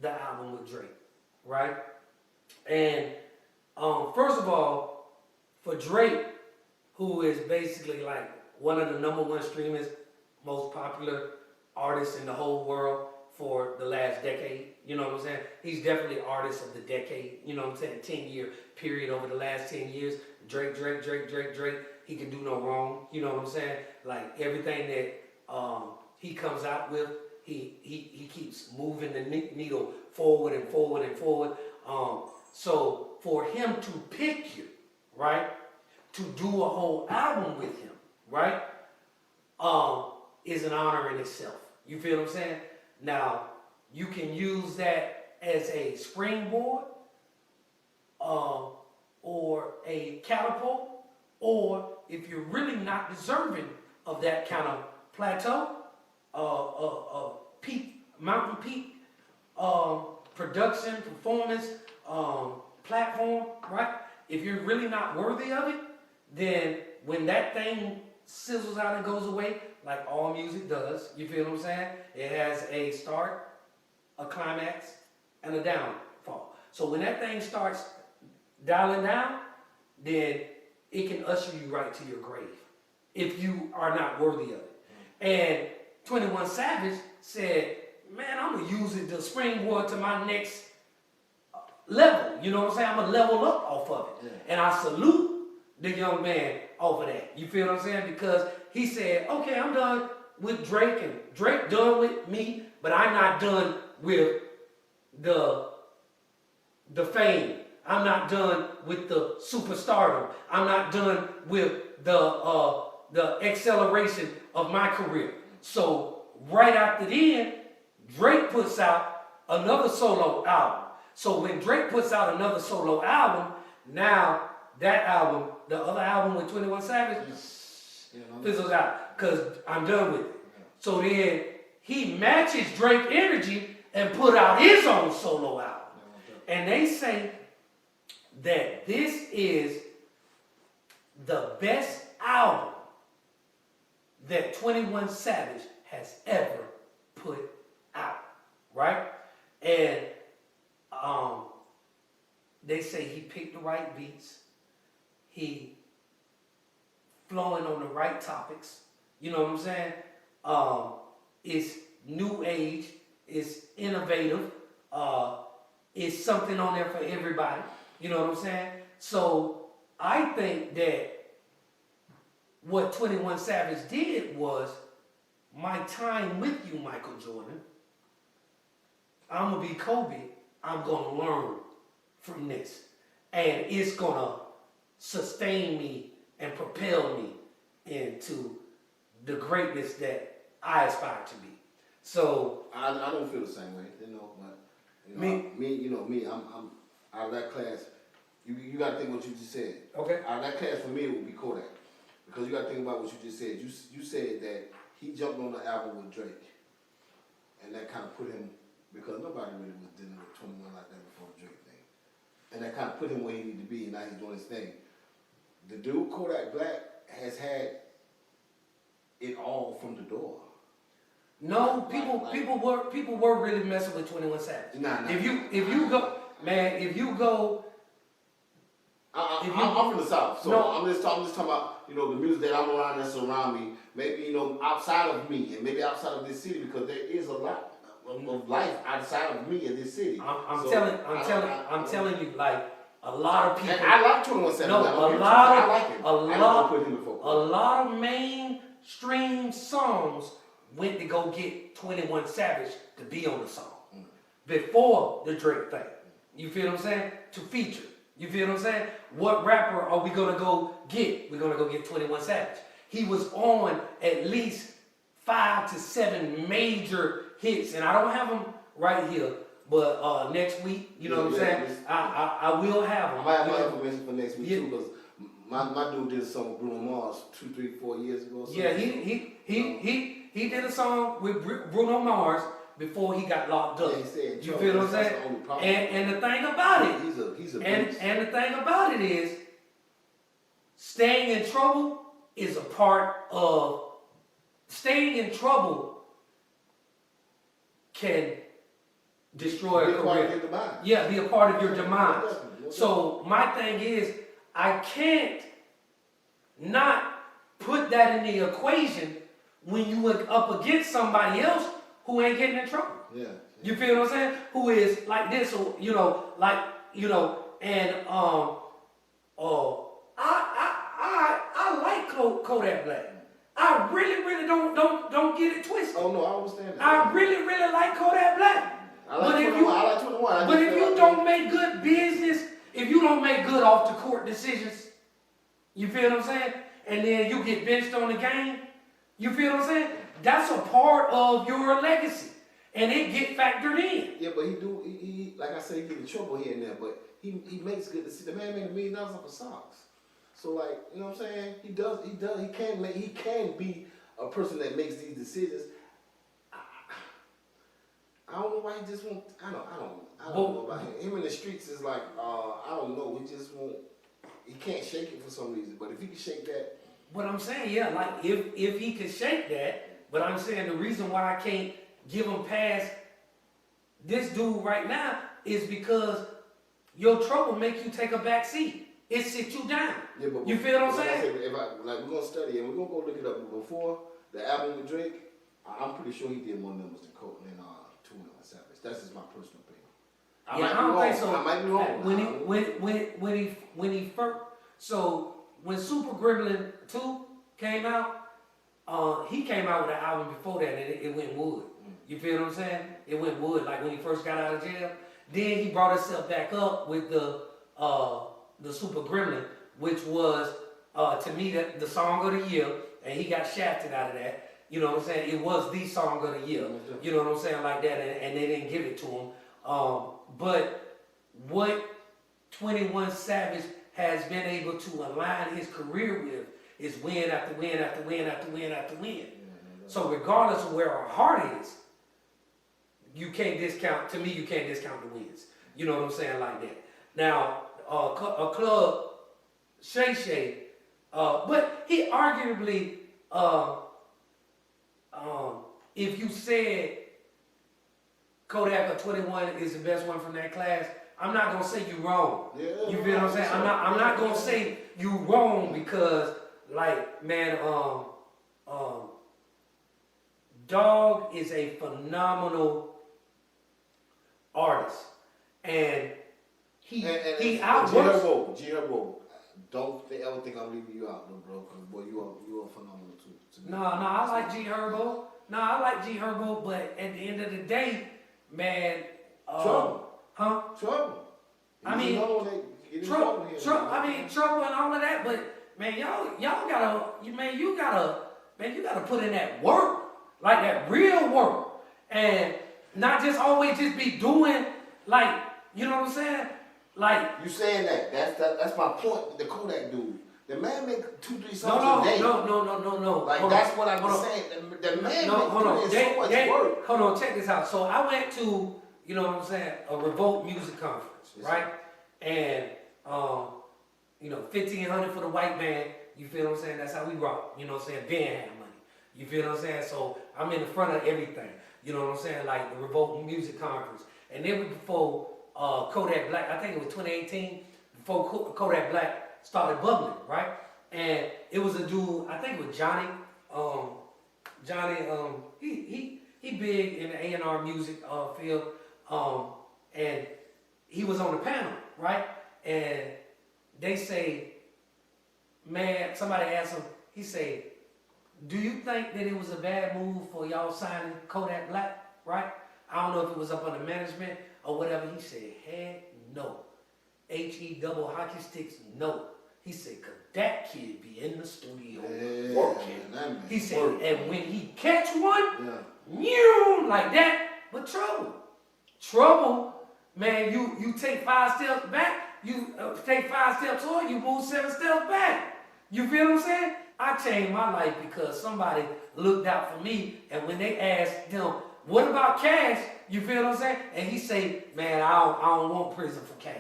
the album with Drake, right? And first of all, for Drake, who is basically like one of the #1 streamers, most popular artists in the whole world for the last decade, you know what I'm saying? He's definitely artist of the decade, you know what I'm saying? 10-year period over the last 10 years. Drake, he can do no wrong, you know what I'm saying? Like everything that he comes out with. He keeps moving the needle forward and forward and forward. So for him to pick you, right, to do a whole album with him, right, is an honor in itself. You feel what I'm saying? Now, you can use that as a springboard, or a catapult, or if you're really not deserving of that kind of plateau, mountain peak, production, performance, platform, right? If you're really not worthy of it, then when that thing sizzles out and goes away, like all music does, you feel what I'm saying? It has a start, a climax, and a downfall. So when that thing starts dialing down, then it can usher you right to your grave if you are not worthy of it. And 21 Savage said, man, I'm going to use it to springboard to my next level. You know what I'm saying? I'm going to level up off of it. Yeah. And I salute the young man off of that. You feel what I'm saying? Because he said, okay, I'm done with Drake, and Drake done with me, but I'm not done with the fame. I'm not done with the superstardom. I'm not done with the acceleration of my career. So right after then, Drake puts out another solo album. So when Drake puts out another solo album, now that album, the other album with 21 Savage, fizzles out because I'm done with it. So then he matches Drake energy and put out his own solo album. And they say that this is the best album that 21 Savage has ever put out, right? And they say he picked the right beats, he flowing on the right topics, you know what I'm saying? It's new age, it's innovative, it's something on there for everybody, you know what I'm saying? So I think that what 21 Savage did was, my time with you, Michael Jordan, I'm going to be Kobe, I'm going to learn from this. And it's going to sustain me and propel me into the greatness that I aspire to be. So I don't feel the same way, you know, but I'm out of that class. You got to think what you just said. Okay. Out of that class for me, it would be Kodak, because you got to think about what you just said. You said that he jumped on the album with Drake, and that kind of put him, because nobody really was dealing with 21 like that before the Drake thing, and that kind of put him where he needed to be, and now he's doing his thing. The dude Kodak Black has had it all from the door. No, people were really messing with 21 Savage. Nah. If you go. I'm from the South, so no. I'm just talking about, the music that I'm around, that's around me. Maybe, outside of me, and maybe outside of this city, because there is a lot of life outside of me in this city. I'm telling you, like, a lot of people. And I like 21 Savage. No, I like him. A lot of mainstream songs went to go get 21 Savage to be on the song before the Drake thing. You feel what I'm saying? To feature. You feel what I'm saying? What rapper are we gonna go get? We're gonna go get 21 Savage. He was on at least 5 to 7 major hits, and I don't have them right here, but next week, you know what I'm saying? I will have them. I might have my information for next week too, because my dude did a song with Bruno Mars 2, 3, 4 years ago. Yeah, he did a song with Bruno Mars before he got locked up. Yeah, you feel what I'm saying? And the thing about it, he's a and the thing about it is, staying in trouble is a part of, staying in trouble can destroy a career. Yeah, be a part of your demise. So my thing is, I can't not put that in the equation when you look up against somebody else who ain't getting in trouble. Yeah. You feel what I'm saying? Who is like this, or and I like Kodak Black. I really don't get Oh no, I understand that. I really, really like Kodak Black. I like But if 21. you- I like 21. I But just if feel you like don't make good business, if you don't make good off the court decisions, you feel what I'm saying? And then you get benched on the game, you feel what I'm saying? That's a part of your legacy. And it get factored in. Yeah, but he like I said, he get in trouble here and there, but he makes good decisions. The man made $1 million off of socks. So like, you know what I'm saying? He can be a person that makes these decisions. I don't know why he just won't. I don't know about him. Him in the streets is like, I don't know. He just won't. He can't shake it for some reason. But if he can shake that, But I'm saying, yeah, like if he could shake that, but I'm saying the reason why I can't give him past this dude right now is because your trouble make you take a back seat. It sit you down. yeah, but You feel what I'm like I saying? said, we're gonna study and we're gonna go look it up. But before the album with Drake, I'm pretty sure he did more numbers than Cole and 21 Savage. That's just my personal opinion. I don't think so. I might be wrong. When he first, so when Super Gremlin 2 came out, he came out with an album before that and it went wood. You feel what I'm saying? It went wood, like when he first got out of jail. Then he brought himself back up with the Super Gremlin, which was to me the song of the year, and he got shafted out of that. You know what I'm saying? It was the song of the year. You know what I'm saying? Like that, and they didn't give it to him. But what 21 Savage has been able to align his career with is win after win after win after win after win. So regardless of where our heart is, you can't discount, to me, you can't discount the wins. You know what I'm saying? Like that. Now, a club, Shay Shay, but he arguably, if you said Kodak or 21 is the best one from that class, I'm not gonna say you wrong. Yeah, You feel what I'm saying? I'm not gonna say you wrong because, like, man, Dog is a phenomenal artist, and he outworks. G Herbo, don't ever think I'm leaving you out, though, bro. Cause boy, you are phenomenal too. No, I like G Herbo. No, I like G Herbo, but at the end of the day, man, Trouble. huh? Trouble. I mean, trouble and all of that, but man, y'all gotta, you gotta put in that work, like that real work, and not just always just be doing like, you know what I'm saying? Like you saying that's my point. The Kodak dude, the man make 2-3 songs a day. No. Like Hold that's on, what I'm hold on. saying. The man Hold on. so much work. Hold on, check this out. So I went to, you know what I'm saying, a Revolt music conference, Yes, right? And 1,500 for the white man. You feel what I'm saying? That's how we rock. You know what I'm saying? Ben had money. You feel what I'm saying? So I'm in the front of everything. You know what I'm saying? Like the Revolt music conference. And then before Kodak Black, I think it was 2018, before Kodak Black started bubbling, right? And it was a dude, I think it was Johnny. He big in the A&R music field. And he was on the panel, right? And they say, man, somebody asked him, he said, do you think that it was a bad move for y'all signing Kodak Black, right? I don't know if it was up under management or whatever. He said, heck no. H-E-double hockey sticks, no. He said, cause that kid be in the studio working. He said, and when he catch one, like that, but trouble, man, you take 5 steps back, you take 5 steps forward, you move 7 steps back. You feel what I'm saying? I changed my life because somebody looked out for me, and when they asked them, what about cash? You feel what I'm saying? And he say, man, I don't want prison for cash.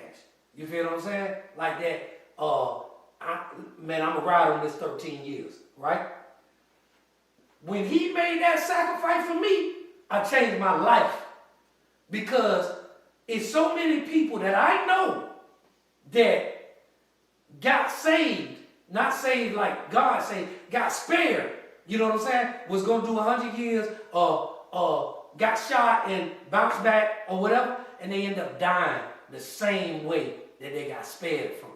You feel what I'm saying? Like that, I'm a ride on this 13 years, right? When he made that sacrifice for me, I changed my life. Because it's so many people that I know that got saved, not saved like God saved, got spared. You know what I'm saying? Was going to do 100 years, got shot and bounced back or whatever, and they end up dying the same way that they got spared from.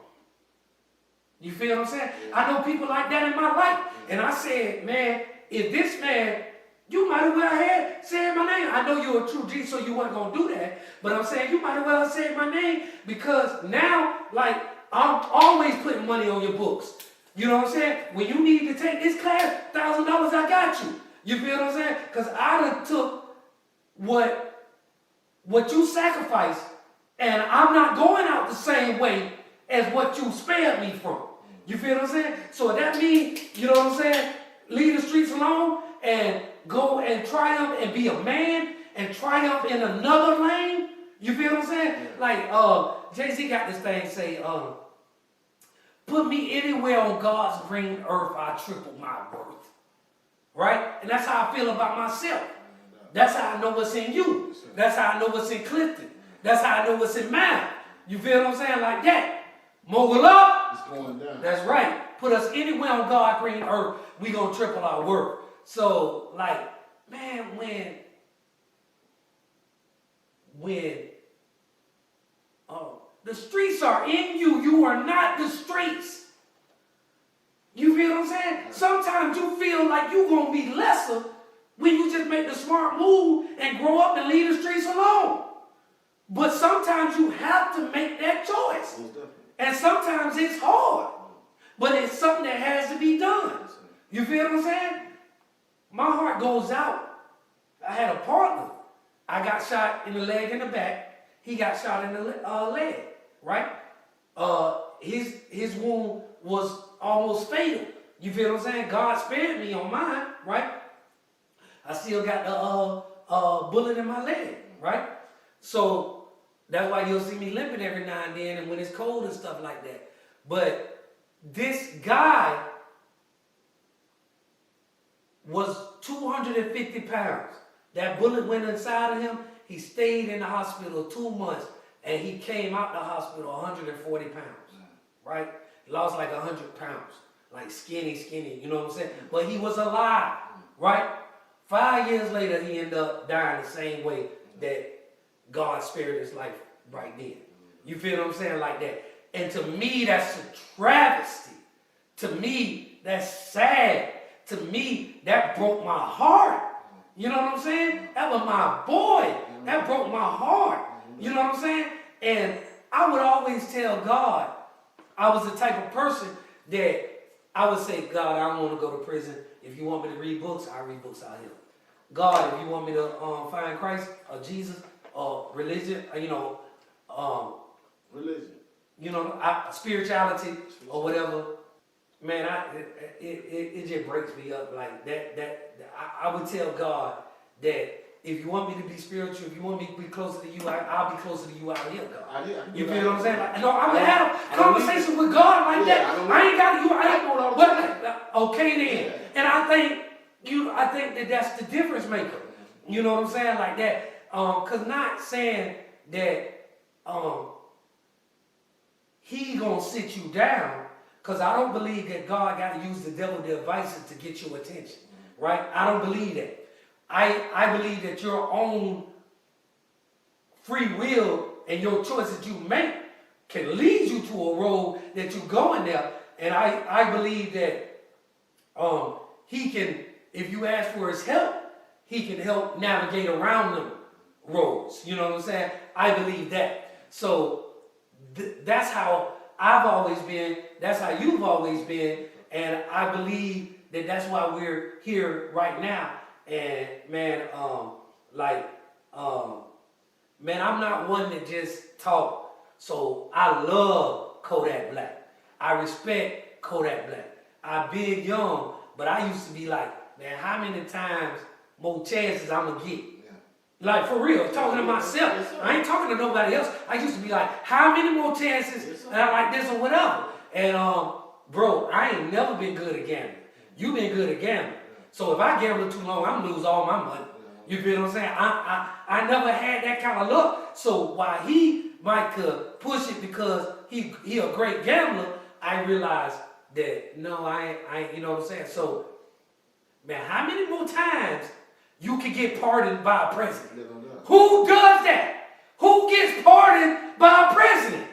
You feel what I'm saying? I know people like that in my life. And I said, man, if this man You might have well had said my name. I know you're a true G, so you weren't gonna do that. But I'm saying you might have well said my name because now, like, I'm always putting money on your books. You know what I'm saying? When you need to take this class, $1,000, I got you. You feel what I'm saying? Because I done took what you sacrificed, and I'm not going out the same way as what you spared me from. You feel what I'm saying? So that means, you know what I'm saying? Leave the streets alone and go and triumph and be a man and triumph in another lane. You feel what I'm saying? Yeah. Like Jay-Z got this thing say, put me anywhere on God's green earth, I triple my worth. Right? And that's how I feel about myself. That's how I know what's in you. That's how I know what's in Clifton. That's how I know what's in mine. You feel what I'm saying? Like that. Mogul up. It's going down. That's right. Put us anywhere on God's green earth, we gonna triple our worth. So, like, man, when the streets are in you, you are not the streets. You feel what I'm saying? Sometimes you feel like you're gonna be lesser when you just make the smart move and grow up and leave the streets alone. But sometimes you have to make that choice. And sometimes it's hard. But it's something that has to be done. You feel what I'm saying? My heart goes out. I had a partner. I got shot in the leg and the back. He got shot in the leg, right? His wound was almost fatal. You feel what I'm saying? God spared me on mine, right? I still got the bullet in my leg, right? So that's why you'll see me limping every now and then and when it's cold and stuff like that. But this guy was 250 pounds. That bullet went inside of him. He stayed in the hospital 2 months and he came out the hospital 140 pounds, right? He lost like 100 pounds, like skinny, you know what I'm saying? But he was alive, right? 5 years later, he ended up dying the same way that God spared his life right then. You feel what I'm saying? Like that. And to me, that's a travesty. To me, that's sad. To me, that broke my heart. You know what I'm saying? That was my boy. That broke my heart. You know what I'm saying? And I would always tell God, I was the type of person that I would say, God, I don't want to go to prison. If you want me to read books, I read books out here. God, if you want me to find Christ or Jesus or religion, religion, spirituality or whatever, man, it just breaks me up like that. I would tell God that if you want me to be spiritual, if you want me to be closer to you, I'll be closer to you out here, God. You feel what I'm saying? Like, no, I would have conversation with God like that. I ain't got you. Okay then. Yeah. And I think that's the difference maker. You know what I'm saying? Like that. Cause not saying that he gonna sit you down. Cause I don't believe that God got to use the devil devices to get your attention. Right? I don't believe that. I believe that your own free will and your choices you make can lead you to a road that you go in there. And I believe that he can, if you ask for his help, he can help navigate around them roads. You know what I'm saying? I believe that. So that's how I've always been. That's how you've always been. And I believe that that's why we're here right now. And man, I'm not one that just talk. So I love Kodak Black. I respect Kodak Black. I've been young, but I used to be like, man, how many times more chances I'm gonna get? Yeah. Like for real, talking to myself. Yes, I ain't talking to nobody else. I used to be like, how many more chances? Yes, and I like this or whatever. And bro, I ain't never been good at gambling. You been good at gambling. So if I gamble too long, I'm gonna lose all my money. You feel what I'm saying? I never had that kind of luck. So while he might could push it because he a great gambler, I realized that no, I ain't, you know what I'm saying? So man, how many more times you can get pardoned by a president? Who does that? Who gets pardoned by a president?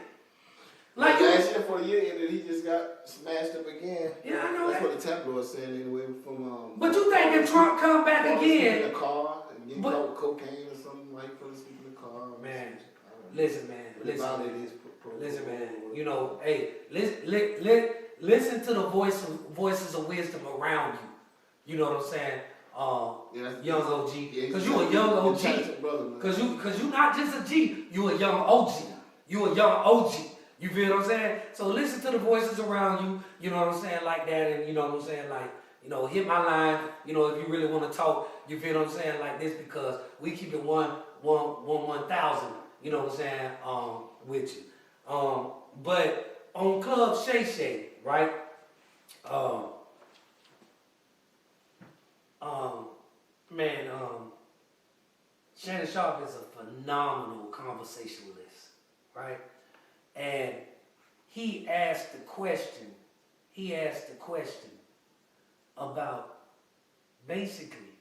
Like last year for the year ended, he just got smashed up again. Yeah, I know That's that. what the tabloid's saying anyway. From But you think if Trump come back again? in the car and getting But- caught with cocaine or something like for sleeping in the car. Man, I don't know. listen, man. But Listen, about it man. is Listen, man. You know, hey, listen to the voices of wisdom around you. You know what I'm saying? Young OG, because you a young OG. Because you not just a G, you a young OG. You a young OG. You feel what I'm saying? So listen to the voices around you, you know what I'm saying, like that, and you know what I'm saying, like, you know, hit my line, you know, if you really want to talk, you feel what I'm saying, like this, because we keep it 1,000, you know what I'm saying, with you. But on Club Shay Shay, right? Shannon Sharp is a phenomenal conversationalist, right? And he asked the question about basically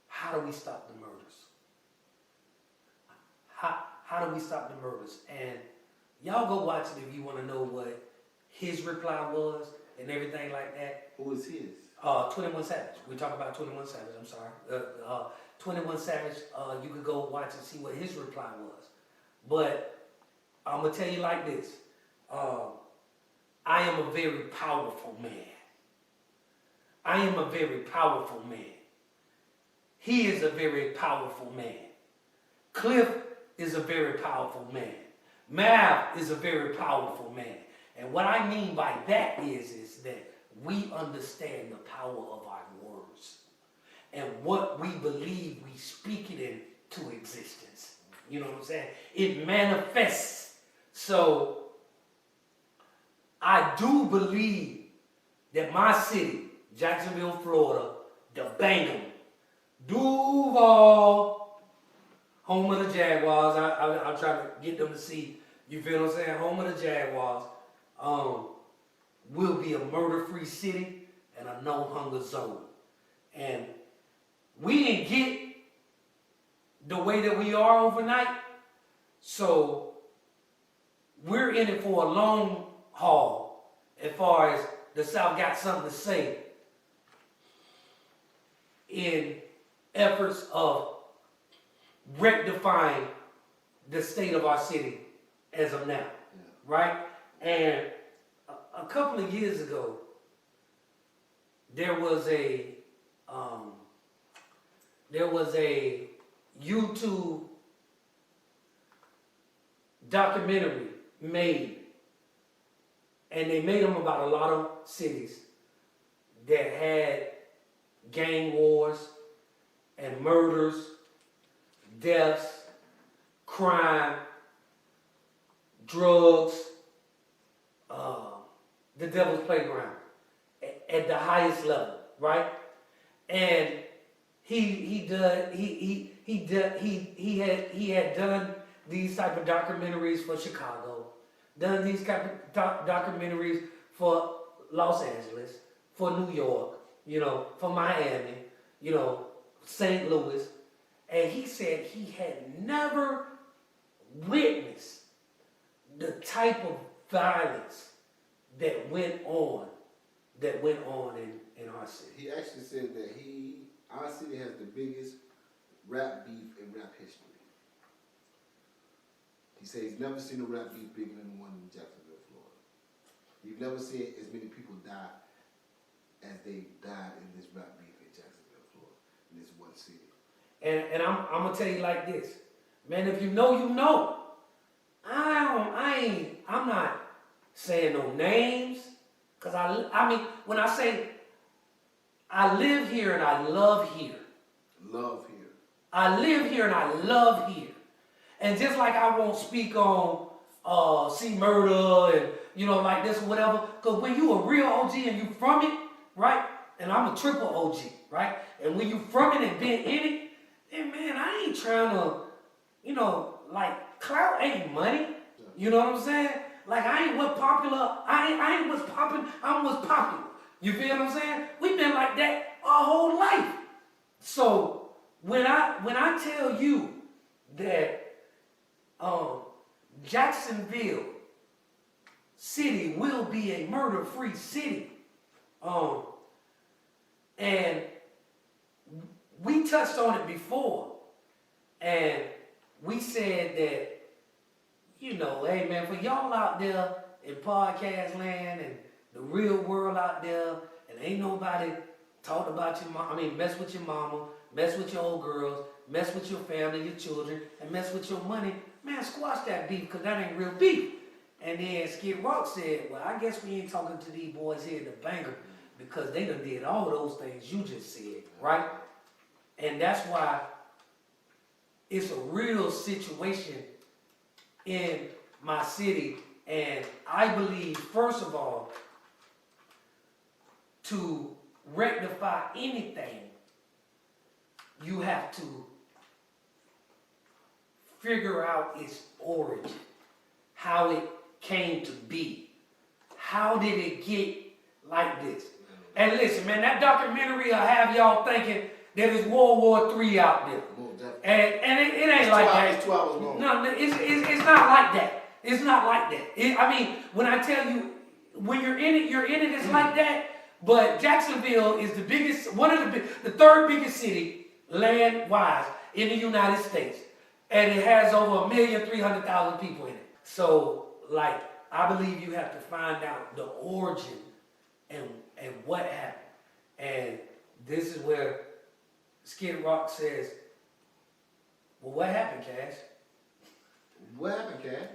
how do we stop the murders? How do we stop the murders? And y'all go watch it if you want to know what his reply was and everything like that. Who is his? 21 Savage. We talk about 21 Savage, I'm sorry. 21 Savage, you could go watch and see what his reply was. But I'm going to tell you like this. I am a very powerful man. I am a very powerful man. He is a very powerful man. Cliff is a very powerful man. Mav is a very powerful man. And what I mean by that is that we understand the power of our words. And what we believe, we speak it into existence. You know what I'm saying? It manifests. So, I do believe that my city, Jacksonville, Florida, the Bangum, Duval, home of the Jaguars, I'm trying to get them to see, you feel what I'm saying? Home of the Jaguars, will be a murder-free city and a no-hunger zone. And we didn't get the way that we are overnight, so we're in it for a long haul as far as the South got something to say in efforts of rectifying the state of our city as of now, right? And a couple of years ago, there was a YouTube documentary made, and they made them about a lot of cities that had gang wars and murders, deaths, crime, drugs, the devil's playground at the highest level, right? And he had done these type of documentaries for Chicago, done these type of documentaries for Los Angeles, for New York, you know, for Miami, you know, St. Louis, and he said he had never witnessed the type of violence that went on in our city. He actually said that our city has the biggest rap beef in rap history. He said he's never seen a rap beef bigger than the one in Jacksonville, Florida. You've never seen as many people die as they died in this rap beef in Jacksonville, Florida, in this one city. And I'm gonna tell you like this, man. If you know, you know. I'm not saying no names, cause I mean when I say I live here and I love here. Love here. I live here and I love here. And just like I won't speak on see murder and you know like this or whatever, cause when you a real OG and you from it, right? And I'm a triple OG, right? And when you from it and been in it, then man, I ain't trying to, you know, like clout ain't money. You know what I'm saying? Like I ain't what popular. I ain't what's popping. I'm what's popular. You feel what I'm saying? We've been like that our whole life. So when I tell you that Jacksonville City will be a murder-free city. And we touched on it before, and we said that, you know, hey man, for y'all out there in podcast land and the real world out there, and ain't nobody talk about your mom, mess with your mama, mess with your old girls, mess with your family, your children, and mess with your money, man, squash that beef, because that ain't real beef. And then Skid Rock said, well, I guess we ain't talking to these boys here in the banger, because they done did all those things you just said, right? And that's why it's a real situation in my city. And I believe, first of all, to rectify anything, you have to figure out its origin, how it came to be. How did it get like this? And listen, man, that documentary will have y'all thinking that it's World War III out there. And it ain't like that. It's 2 hours long. No, it's not like that. It's not like that. When I tell you, when you're in it, it's like that. But Jacksonville is the biggest, the third biggest city, land-wise, in the United States. And it has over 1,300,000 people in it. So, like, I believe you have to find out the origin and what happened. And this is where Skid Rock says, well, what happened, Cash? What happened, Cash?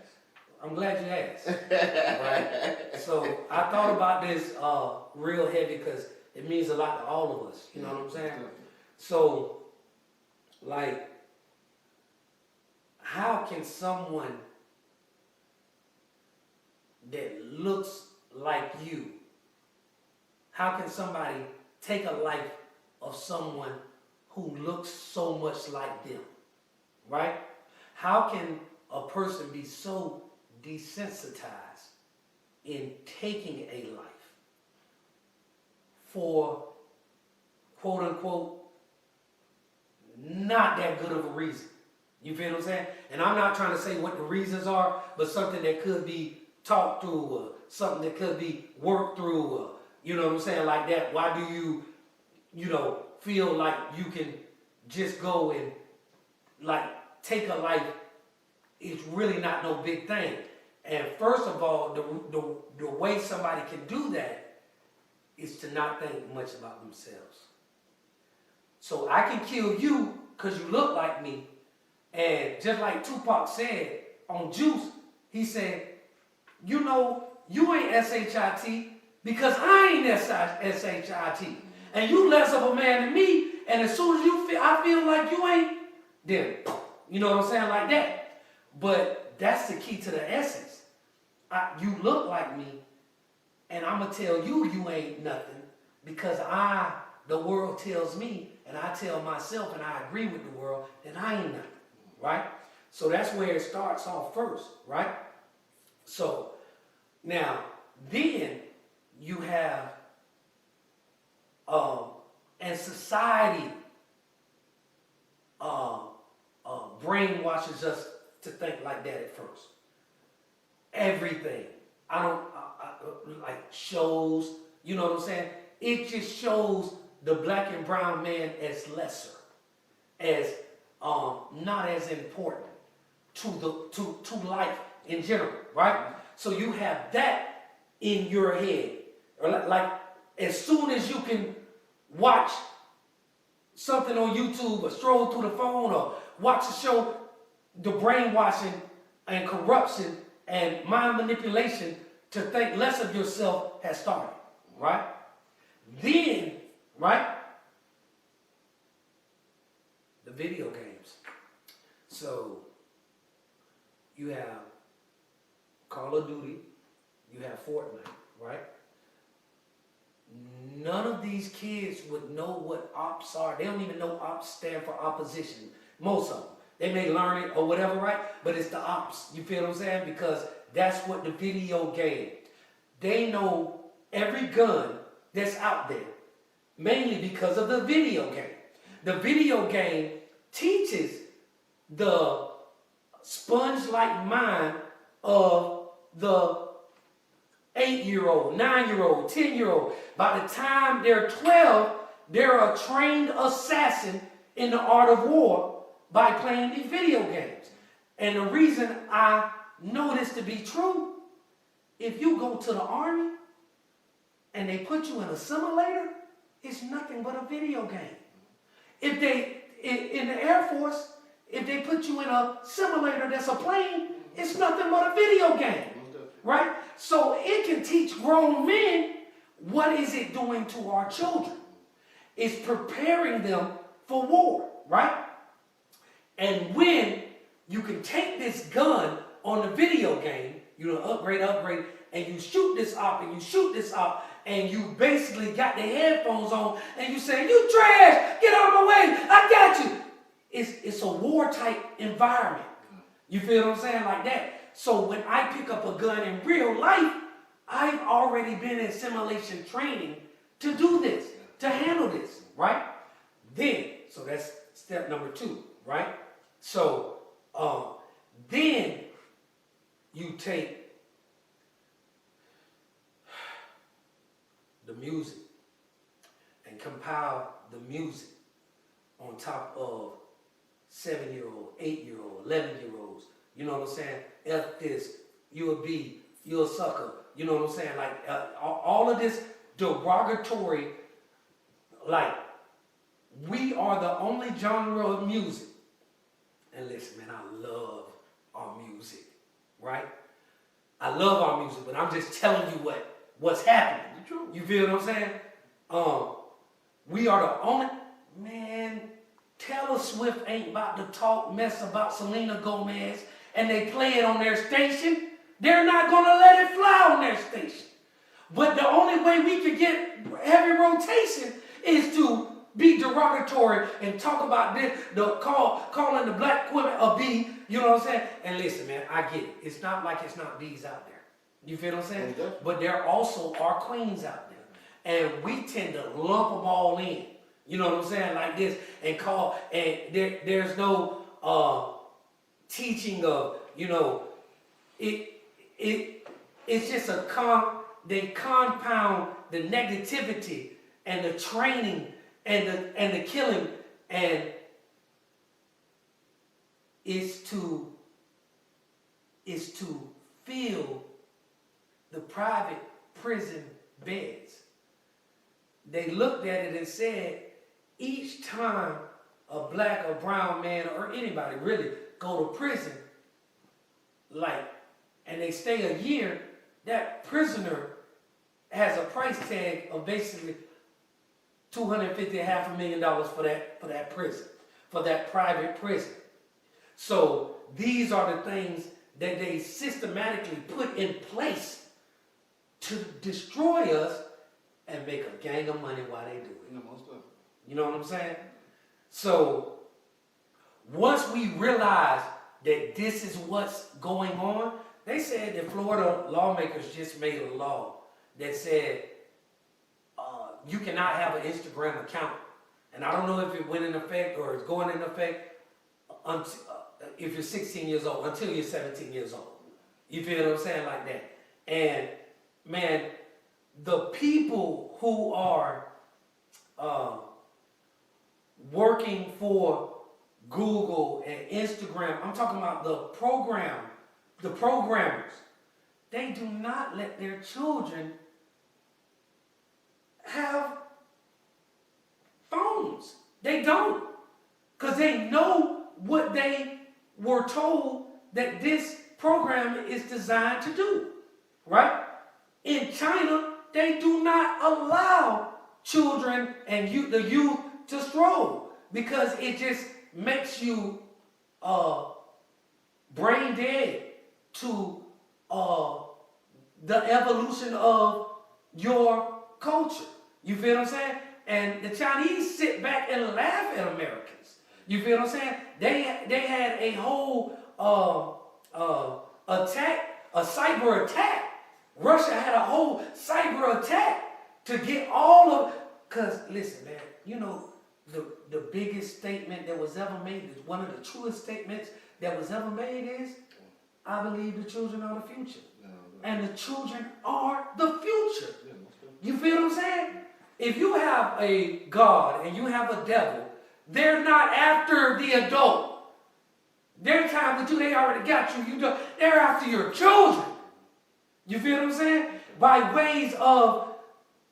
I'm glad you asked. Right? So I thought about this real heavy because it means a lot to all of us. You know what I'm saying? So, like, how can someone that looks like you, how can somebody take a life of someone who looks so much like them? Right? How can a person be so desensitized in taking a life for, quote unquote, not that good of a reason? You feel what I'm saying? And I'm not trying to say what the reasons are, but something that could be talked through, or something that could be worked through, or, you know what I'm saying, like that. Why do you feel like you can just go and, like, take a life? It's really not no big thing. And first of all, the way somebody can do that is to not think much about themselves. So I can kill you because you look like me. And just like Tupac said on Juice, he said, you know, you ain't S-H-I-T because I ain't S-H-I-T. And you less of a man than me. And as soon as I feel like you ain't, then, you know what I'm saying, like that. But that's the key to the essence. You look like me, and I'm going to tell you ain't nothing because the world tells me, and I tell myself, and I agree with the world, that I ain't nothing, right? So that's where it starts off first, right? So now, then you have, and society brainwashes us to think like that at first. Everything. Like shows, you know what I'm saying? It just shows the black and brown man as lesser, as not as important to life in general, right? So you have that in your head. Or like as soon as you can watch something on YouTube or stroll through the phone or watch a show, the brainwashing and corruption and mind manipulation to think less of yourself has started, right? Then, right, the video games. So you have Call of Duty, you have Fortnite, right? None of these kids would know what ops are. They don't even know ops stand for opposition. Most of them. They may learn it or whatever, right? But it's the ops. You feel what I'm saying? Because that's what the video game. They know every gun that's out there. Mainly because of the video game. The video game teaches the sponge-like mind of the 8-year-old, 9-year-old, 10-year-old. By the time they're 12, they're a trained assassin in the art of war by playing these video games. And the reason I know this to be true, if you go to the Army and they put you in a simulator, it's nothing but a video game. If they, in the Air Force, if they put you in a simulator that's a plane, it's nothing but a video game, right? So it can teach grown men, what is it doing to our children? It's preparing them for war, right? And when you can take this gun on the video game, you know, upgrade, and you shoot this op and you shoot this op, and you basically got the headphones on, and you say, "You trash, get out of my way, I got you." It's a war type environment. You feel what I'm saying? Like that. So when I pick up a gun in real life, I've already been in simulation training to do this, to handle this, right? Then, so that's step number 2, right? So then you take the music and compile the music on top of 7-year-old, 8-year-old, 11-year-olds. You know what I'm saying? F this, you a B, you a sucker. You know what I'm saying? Like all of this derogatory, like we are the only genre of music. And listen, man, I love our music, right? I love our music, but I'm just telling you what's happening. You feel what I'm saying? We are the only, man, Taylor Swift ain't about to talk mess about Selena Gomez and they play it on their station. They're not going to let it fly on their station. But the only way we could get heavy rotation is to be derogatory and talk about this, calling the black women a B, you know what I'm saying? And listen, man, I get it. It's not like it's not B's out there. You feel what I'm saying? Okay. But there also are queens out there. And we tend to lump them all in. You know what I'm saying? Like this. And there's no teaching of, you know, it's just they compound the negativity and the training and the killing, and is to fill the private prison beds. They looked at it and said, each time a black or brown man or anybody really go to prison, and they stay a year, that prisoner has a price tag of basically $250,000, $500,000 for that prison, for that private prison. So these are the things that they systematically put in place to destroy us and make a gang of money while they do it. You know what I'm saying? So once we realize that this is what's going on, they said that Florida lawmakers just made a law that said you cannot have an Instagram account. And I don't know if it went in effect or it's going in effect if you're 16 years old, until you're 17 years old. You feel what I'm saying? Like that. And man, the people who are working for Google and Instagram, I'm talking about the programmers, they do not let their children have phones. They don't. Because they know what they were told that this program is designed to do. Right? In China, they do not allow children and the youth to stroll because it just makes you brain dead to the evolution of your culture. You feel what I'm saying? And the Chinese sit back and laugh at Americans. You feel what I'm saying? They had a whole attack, a cyber attack. Russia had a whole cyber attack to get all of, because listen, man, you know, the biggest statement that was ever made, is one of the truest statements that was ever made is, I believe the children are the future. No, And the children are the future. yeah, most definitely. You feel what I'm saying? If you have a God and you have a devil, they're not after the adult. Their time with you, they already got you. They're after your children. You feel what I'm saying? By ways of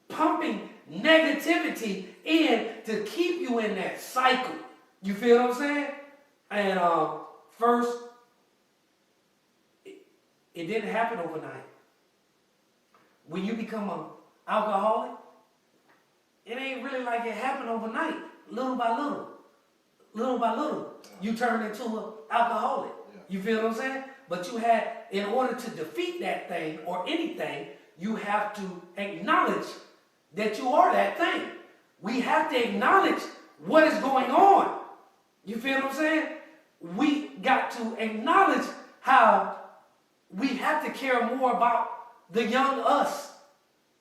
pumping negativity in to keep you in that cycle. You feel what I'm saying? And first, it didn't happen overnight. When you become an alcoholic, it ain't really like it happened overnight. Little by little. Little by little. You turn into an alcoholic. Yeah. You feel what I'm saying? But you had, in order to defeat that thing or anything, you have to acknowledge that you are that thing. We have to acknowledge what is going on. You feel what I'm saying? We got to acknowledge how we have to care more about the young us,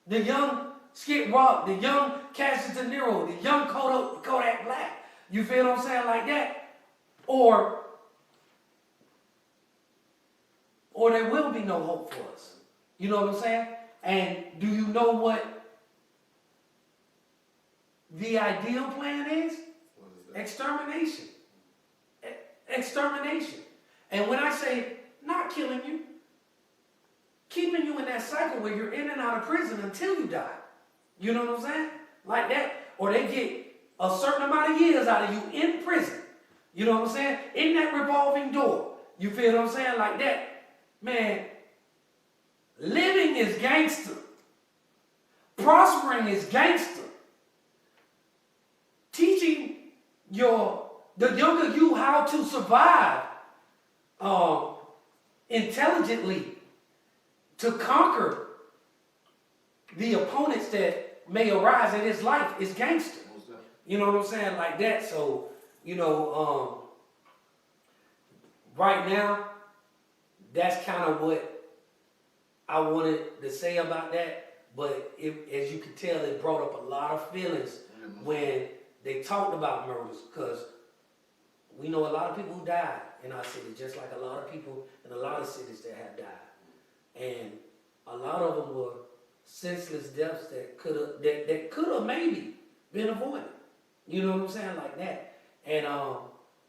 the young Skid Rock, the young Cassius De Niro, the young Kodak Black. You feel what I'm saying? Like that. Or there will be no hope for us. You know what I'm saying? And do you know what the ideal plan is? What is that? Extermination. Extermination. And when I say not killing you, keeping you in that cycle where you're in and out of prison until you die. You know what I'm saying? Like that. Or they get a certain amount of years out of you in prison. You know what I'm saying? In that revolving door. You feel what I'm saying? Like that. Man, living is gangster. Prospering is gangster. Teaching the younger you how to survive intelligently to conquer the opponents that may arise in his life is gangster. Most definitely. You know what I'm saying? Like that. So, right now, that's kind of what I wanted to say about that. But as you can tell, it brought up a lot of feelings when they talked about murders, because we know a lot of people who died in our city, just like a lot of people in a lot of cities that have died. And a lot of them were senseless deaths that could have maybe been avoided. You know what I'm saying? Like that. And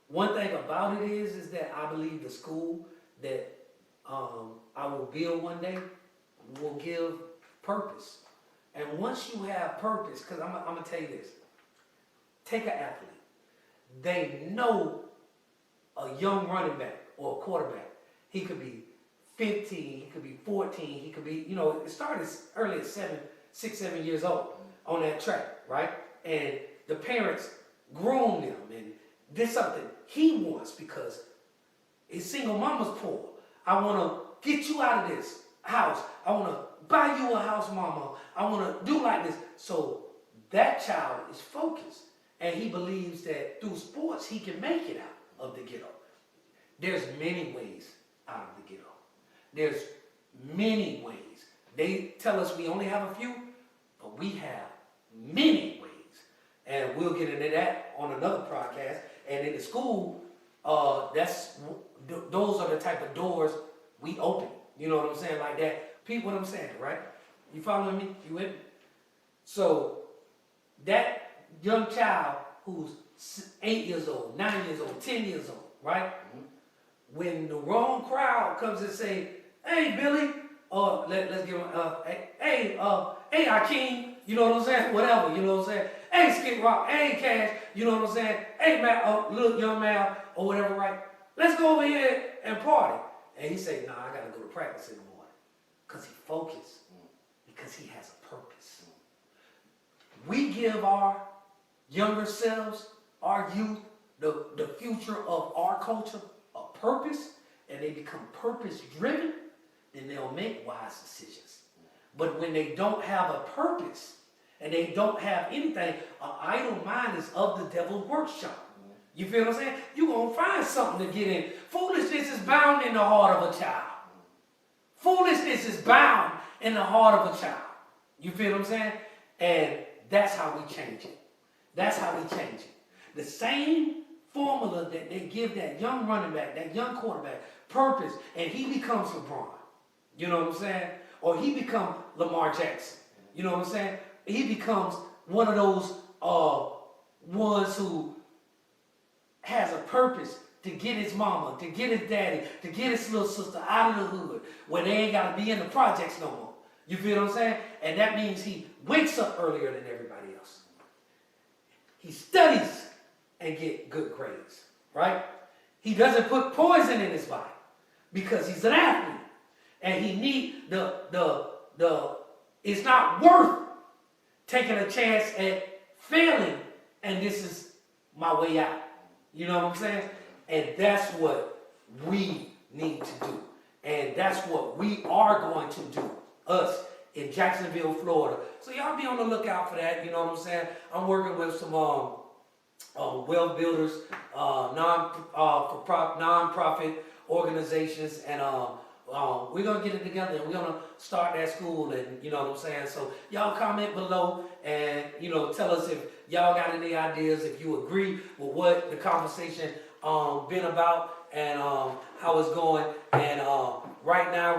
one thing about it is that I believe the school that I will build one day will give purpose. And once you have purpose, because I'm going to tell you this. Take an athlete. They know a young running back or a quarterback. He could be 15, he could be 14, he could be, it started early at 6, 7 years old on that track, right? And the parents groom them, and this something he wants because his single mama's poor. I want to get you out of this house. I want to buy you a house, mama. I want to do like this. So that child is focused, and he believes that through sports he can make it out of the ghetto. There's many ways out of the ghetto. There's many ways. They tell us we only have a few, but we have many ways. And we'll get into that on another podcast. And in the school, those are the type of doors we open. You know what I'm saying? Like that. People, what I'm saying, right? You following me? You with me? So that young child who's 8 years old, 9 years old, 10 years old, right? Mm-hmm. When the wrong crowd comes and say, "Hey, Billy," or let's give him, hey, Hakeem, you know what I'm saying? Whatever, you know what I'm saying? Hey, Skid Rock, hey, Cash, you know what I'm saying? Hey, Matt, little young man, or whatever, right? Let's go over here and party. And he say, "Nah, I gotta go to practice in the morning," because he focused, because he has a purpose. We give our younger selves, our youth, the future of our culture, a purpose, and they become purpose-driven, then they'll make wise decisions. But when they don't have a purpose, and they don't have anything, an idle mind is of the devil's workshop. You feel what I'm saying? You're going to find something to get in. Foolishness is bound in the heart of a child. Foolishness is bound in the heart of a child. You feel what I'm saying? And that's how we change it. That's how we change it. The same formula that they give that young running back, that young quarterback, purpose, and he becomes LeBron. You know what I'm saying? Or he becomes Lamar Jackson. You know what I'm saying? He becomes one of those ones who has a purpose to get his mama, to get his daddy, to get his little sister out of the hood where they ain't got to be in the projects no more. You feel what I'm saying? And that means he wakes up earlier than everybody else. He studies and get good grades, right? He doesn't put poison in his body because he's an athlete. And he need it's not worth taking a chance at failing and this is my way out. You know what I'm saying? And that's what we need to do. And that's what we are going to do, us in Jacksonville, Florida. So y'all be on the lookout for that, you know what I'm saying? I'm working with some wealth builders, non-profit organizations, and we're going to get it together and we're going to start that school, and you know what I'm saying? So y'all comment below and, you know, tell us if y'all got any ideas, if you agree with what the conversation been about and how it's going. And right now,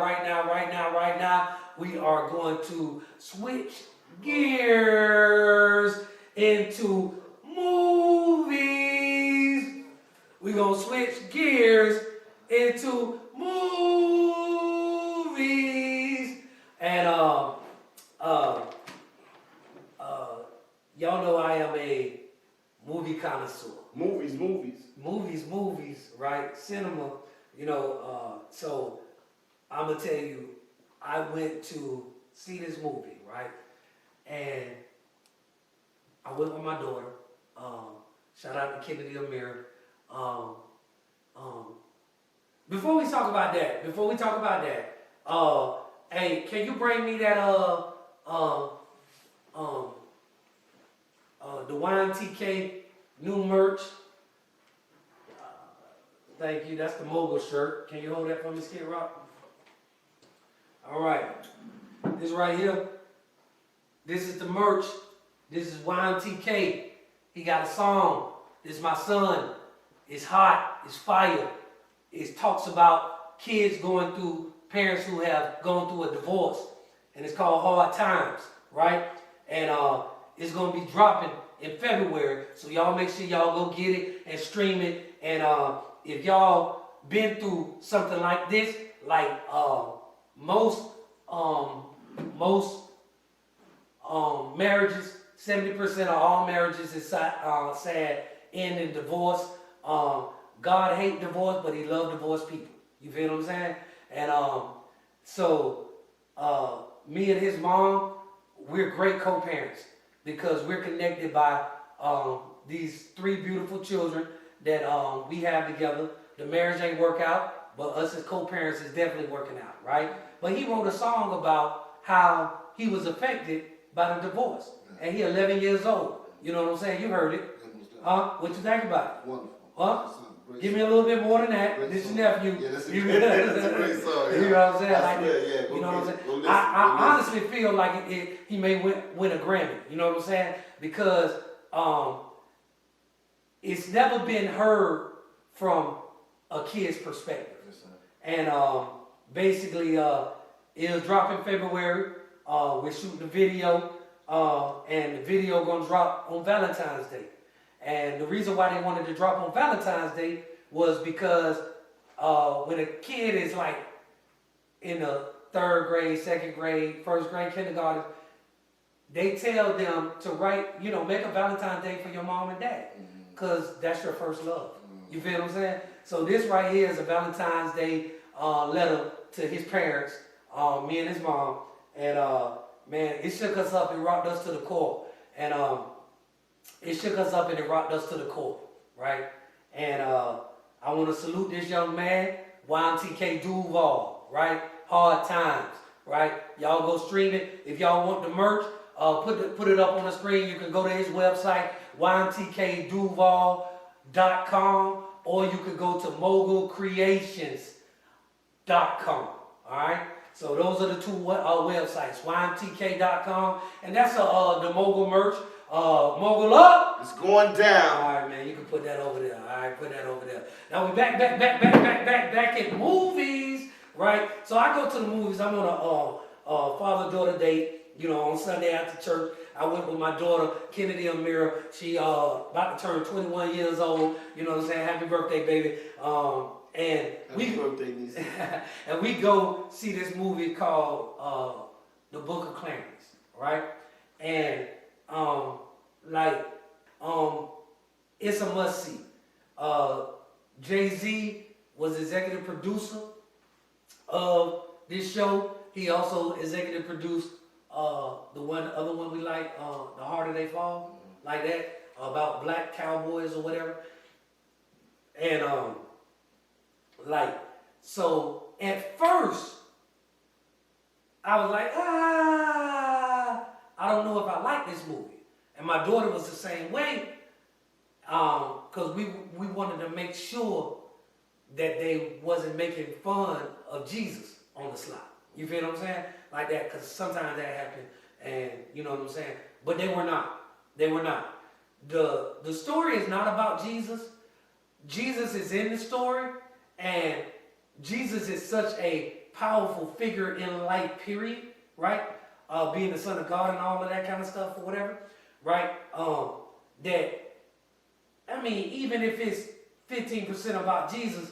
we are going to switch gears into movies. We're going to switch gears into movies. And y'all know I am a movie connoisseur. Movies, right? Cinema, you know, so I'm going to tell you, I went to see this movie, right? And I went with my daughter. Shout out to Kennedy Amir. Before we talk about that, hey, can you bring me that the YMTK new merch? Thank you. That's the mogul shirt. Can you hold that for me, Skid Rock? All right. This right here. This is the merch. This is YMTK. He got a song. This is my son. It's hot. It's fire. It talks about kids going through, parents who have gone through a divorce. And it's called Hard Times, right? And it's going to be dropping in February. So y'all make sure y'all go get it and stream it. And if y'all been through something like this, like most marriages, 70% of all marriages is sad, end in divorce. God hate divorce, but he love divorced people. You feel what I'm saying? And so me and his mom, we're great co-parents because we're connected by these 3 beautiful children that we have together. The marriage ain't work out, but us as co-parents is definitely working out, right? But he wrote a song about how he was affected by the divorce. And he 11 years old. You know what I'm saying? You heard it. What you think about it? Wonderful. Huh? Give me a little bit more than that. Great this song. nephew. Yeah, that's a You great song. You know what I'm saying? I Like, swear, yeah, you know what I'm saying? go listen, I go listen. honestly feel like he may win a Grammy. You know what I'm saying? Because it's never been heard from a kid's perspective. Yes, sir. And basically, it'll drop in February. We're shooting the video, and the video gonna drop on Valentine's Day. And the reason why they wanted to drop on Valentine's Day was because when a kid is like in the 3rd grade, 2nd grade, 1st grade, kindergarten, they tell them to write, make a Valentine's Day for your mom and dad, because that's your first love. You feel what I'm saying? So this right here is a Valentine's Day letter to his parents, me and his mom, and man, it shook us up and rocked us to the core. And it shook us up and it rocked us to the core, right? And I want to salute this young man, YMTK Duval, right? Hard Times, right? Y'all go stream it. If y'all want the merch, put it up on the screen. You can go to his website, ymtkduval.com, or you can go to mogulcreations.com, all right? So those are the 2 websites, ymtk.com, and that's the mogul merch. Mogul up. It's going down. All right, man, you can put that over there. All right, put that over there. Now we back at movies, right? So I go to the movies. I'm on a father-daughter date. You know, on Sunday after church, I went with my daughter, Kennedy Amira. She about to turn 21 years old. You know what I'm saying? Happy birthday, baby. And Happy birthday, niece. and we go see this movie called The Book of Clarence, right? And it's a must see. Jay-Z was executive producer of this show. He also executive produced the other one we like, The Harder They Fall, like that, about black cowboys or whatever. And so at first I was like, I don't know if I like this movie. And my daughter was the same way, because we wanted to make sure that they wasn't making fun of Jesus on the slide. You feel what I'm saying? Like that, because sometimes that happened, and you know what I'm saying? But they were not. They were not. The story is not about Jesus. Jesus is in the story, and Jesus is such a powerful figure in life, period, right? Being the Son of God and all of that kind of stuff or whatever, right? Even if it's 15% about Jesus,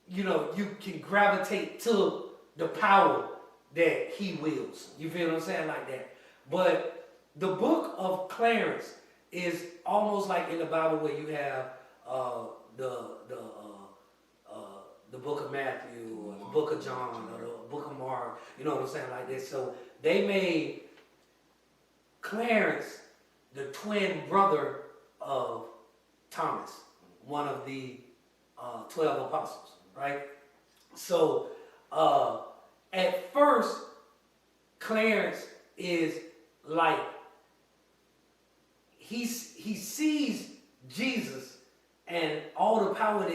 you know, you can gravitate to the power that he wields. You feel what I'm saying? Like that. But the book of Clarence is almost like in the Bible where you have the book of Matthew or the book of John or the book of Mark. You know what I'm saying? Like this. So they made Clarence the twin brother of Thomas, one of the 12 apostles, right? So at first, Clarence is like, he sees Jesus and all the power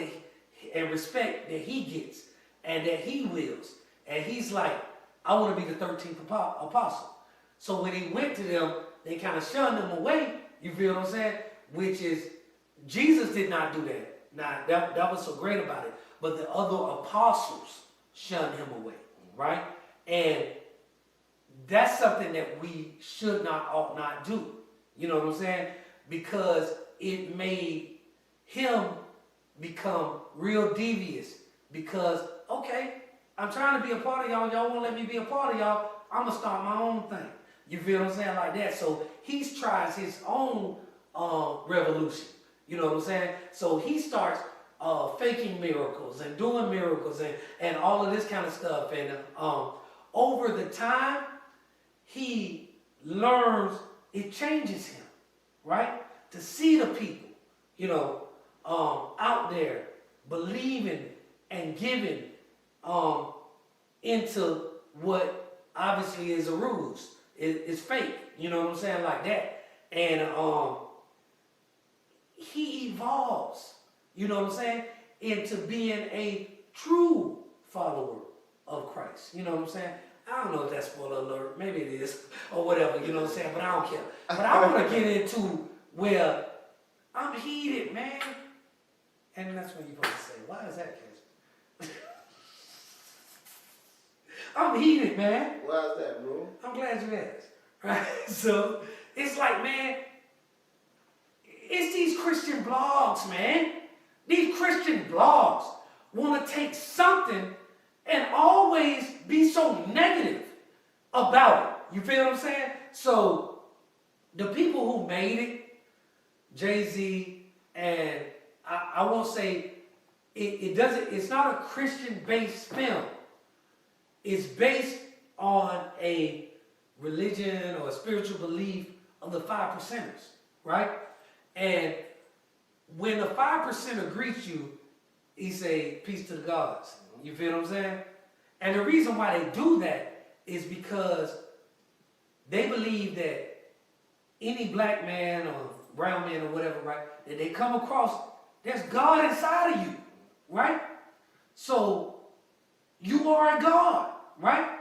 and respect that he gets and that he wields. And he's like, I want to be the 13th apostle. So when he went to them, they kind of shunned him away. You feel what I'm saying? Which is, Jesus did not do that. Now, that was so great about it. But the other apostles shunned him away, right? And that's something that we ought not do. You know what I'm saying? Because it made him become real devious. Because, okay, I'm trying to be a part of y'all. Y'all won't let me be a part of y'all. I'm going to start my own thing. You feel what I'm saying? Like that. So he tries his own revolution. You know what I'm saying? So he starts faking miracles and doing miracles and all of this kind of stuff. And over the time, he learns, it changes him, right? To see the people, you know, out there believing and giving into what obviously is a ruse. It's fake, you know what I'm saying? Like that. And he evolves, you know what I'm saying, into being a true follower of Christ. You know what I'm saying? I don't know if that's spoiler alert. Maybe it is, or whatever, you know what I'm saying? But I don't care. But I want to get into where I'm heated, man. And that's what you're supposed to say. Why is that, Cash? I'm heated, man. Why is that, bro? I'm glad you asked. Right? So, it's like, man, it's these Christian blogs, man. These Christian blogs want to take something and always be so negative about it. You feel what I'm saying? So, the people who made it, Jay-Z, and I won't say, it's not a Christian-based film. It's based on a religion or a spiritual belief of the 5%ers, right? And when the 5%er greets you, he say, peace to the gods. You feel what I'm saying? And the reason why they do that is because they believe that any black man or brown man or whatever, right, that they come across, there's God inside of you, right? So you are a God, right?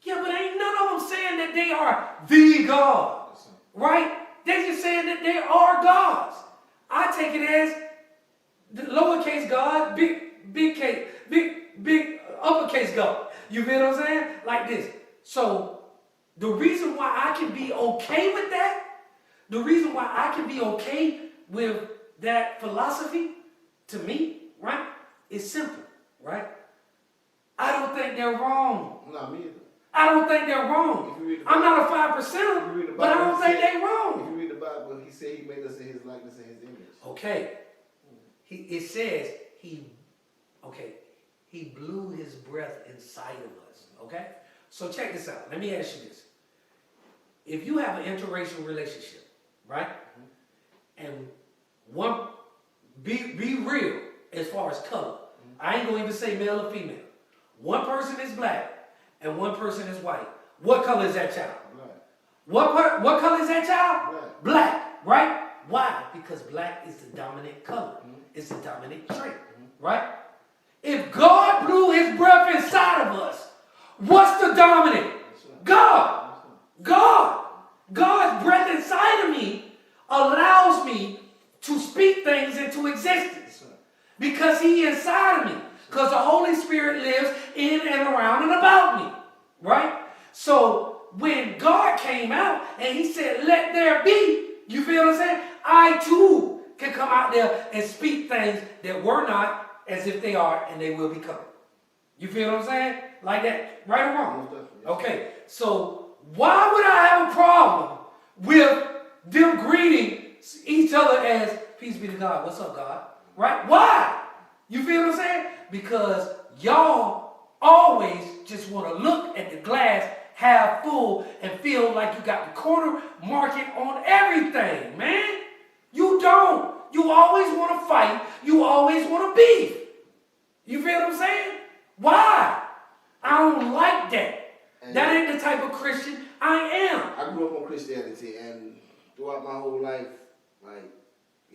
Yeah, but ain't none of them saying that they are the God, right? They're just saying that they are gods. I take it as the lowercase God, big uppercase God. You feel what I'm saying? Like this. So the reason why I can be okay with that, the reason why I can be okay with that philosophy, to me, right, is simple, right? I don't think they're wrong. No, me either. I don't think they're wrong. I'm not a 5%, but I don't think they're If wrong. you read the Bible, he said he made us in his likeness and his image. Okay. It says he blew his breath inside of us. Okay? So check this out. Let me ask you this. If you have an interracial relationship, right? And one, be real as far as color. I ain't gonna even say male or female. One person is black and one person is white. What color is that child? Black. What color is that child? Black. Black, right? Why? Because black is the dominant color. It's the dominant trait, right? If God blew his breath inside of us, what's the dominant? God. God. God's breath inside of me allows me to speak things into existence because he inside of me. Because the Holy Spirit lives in and around and about me, right? So when God came out and he said, let there be, you feel what I'm saying? I too can come out there and speak things that were not as if they are and they will become. You feel what I'm saying? Like that, right or wrong? Okay, so why would I have a problem with them greeting each other as, peace be to God, what's up, God? Right? Why? You feel what I'm saying? Because y'all always just want to look at the glass half full and feel like you got the corner market on everything, man. You don't. You always want to fight. You always want to beef. You feel what I'm saying? Why? I don't like that. And that ain't the type of Christian I am. I grew up on Christianity, and throughout my whole life, like,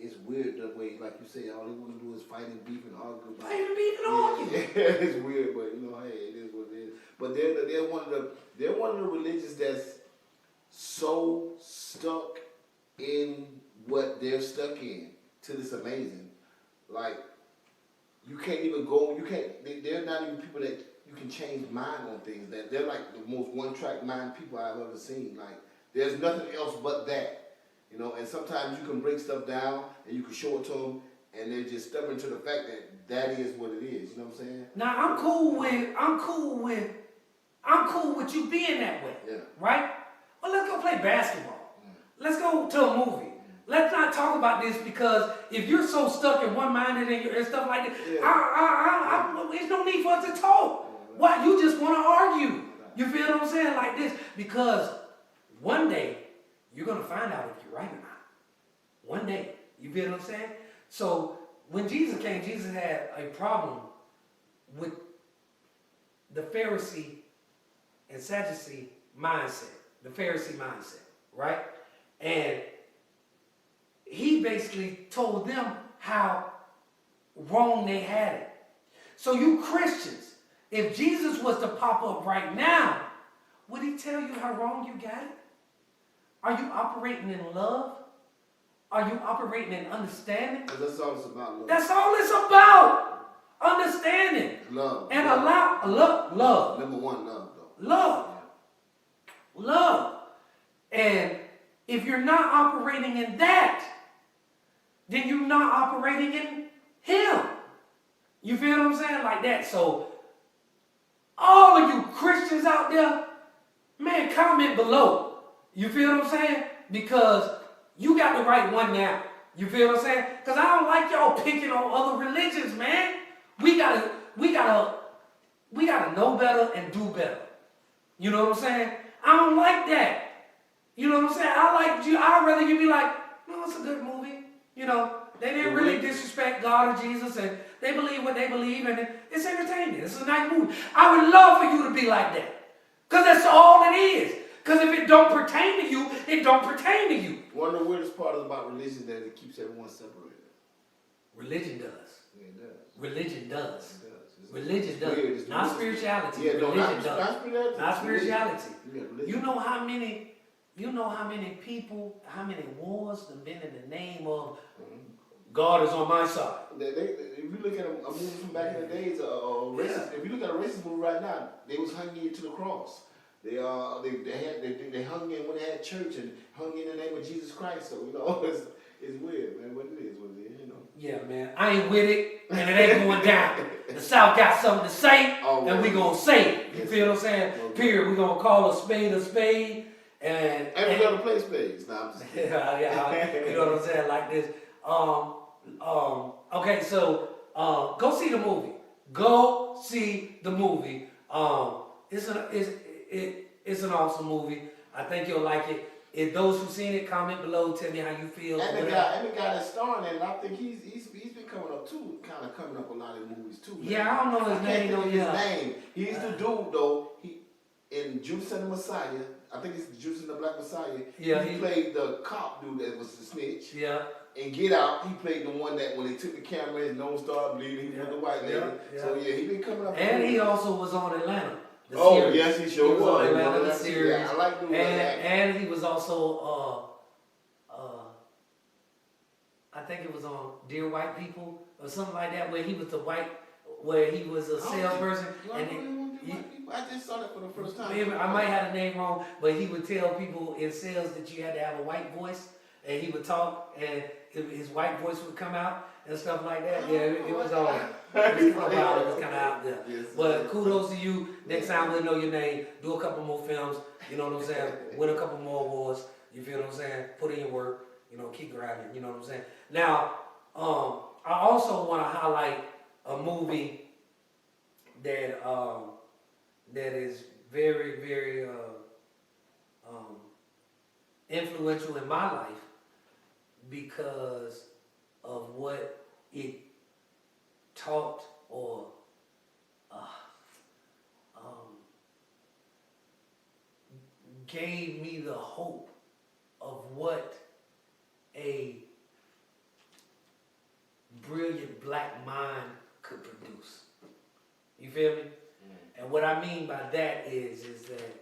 it's weird the way, like you say, all they want to do is fight and beef and argue. Fight and beef and argue. Yeah, it's weird, but you know, hey, it is what it is. But they're one of the religions that's so stuck in what they're stuck in till it's amazing. Like, you can't even go. They're not even people that you can change mind on things. That they're like the most one-track mind people I've ever seen. Like, there's nothing else but that. You know, and sometimes you can break stuff down and you can show it to them, and they're just stubborn to the fact that that is what it is. You know what I'm saying? Now I'm cool with you being that way. Yeah. Right? Well, let's go play basketball. Let's go to a movie. Let's not talk about this because if you're so stuck and one-minded and stuff like that, there's no need for us to talk. Why? You just want to argue. You feel what I'm saying? Like this. Because one day, you're going to find out if you're right or not. One day. You feel what I'm saying? So, when Jesus came, Jesus had a problem with the Pharisee and Sadducee mindset. The Pharisee mindset. Right? And he basically told them how wrong they had it. So you Christians, if Jesus was to pop up right now, would he tell you how wrong you got it? Are you operating in love? Are you operating in understanding? Because that's all it's about. Love. That's all it's about. Understanding. Love. And love. love. Number one, love, though. Love. Yeah. Love. And if you're not operating in that, then you're not operating in him. You feel what I'm saying? Like that. So, all of you Christians out there, man, comment below. You feel what I'm saying? Because you got the right one now. You feel what I'm saying? Because I don't like y'all picking on other religions, man. We gotta know better and do better. You know what I'm saying? I don't like that. You know what I'm saying? I'd rather you be like, no, it's a good movie. You know, they didn't really disrespect God or Jesus, and they believe what they believe, and it's entertaining. It's a nice movie. I would love for you to be like that. Because that's all it is. Because if it don't pertain to you, it don't pertain to you. One of the weirdest parts about religion is that it keeps everyone separated. Religion does. Yeah, it does. Religion does. It does. Religion does. Not spirituality. Yeah, religion no, not does. spirituality. Not spirituality. Yeah, You know how many You know how many people, how many wars have been in the name of God is on my side. If you look at a movie from back in the days, racist, if you look at a racist movie right now, they was hanging to the cross. They hung in when they had church and hung in the name of Jesus Christ. So you know it's weird, man. What it is, you know. Yeah, man. I ain't with it, and it ain't going down. The South got something to say, and we gonna say it. You feel what I'm saying? Period. We gonna call a spade, and we gotta play spades. Nah, I'm just kidding. yeah, you know what I'm saying? Like this. Okay, so go see the movie. Go see the movie. It's an awesome movie. I think you'll like it. If those who've seen it, comment below. Tell me how you feel. And the guy that's starring in it, I think he's been coming up too, kind of coming up a lot of movies too. Man. Yeah, I don't know his name though. His name. He's the dude though. He in Juice and the Messiah. I think it's Juice and the Black Messiah. Yeah, he played the cop dude that was the snitch. Yeah. And Get Out, he played the one that when they took the camera, his nose started bleeding. He was the white lady. Yeah. So yeah, he been coming up. And he also was on Atlanta. Oh yes, he sure was. was. On Atlanta, the series. Yeah, I like doing that. And he was also I think it was on Dear White People or something like that, where he was where he was a salesperson. I just saw that for the first time. I might have the name wrong, but he would tell people in sales that you had to have a white voice, and he would talk, and his white voice would come out and stuff like that. Yeah, it was all. It was kind of out there. Yes, but kudos to you. Next time we'll know your name. Do a couple more films. You know what I'm saying? Win a couple more awards. You feel what I'm saying? Put in your work. You know, keep grinding. You know what I'm saying? Now, I also want to highlight a movie that that is very, very influential in my life because of what it taught or gave me the hope of what a brilliant black mind could produce. You feel me? And what I mean by that is that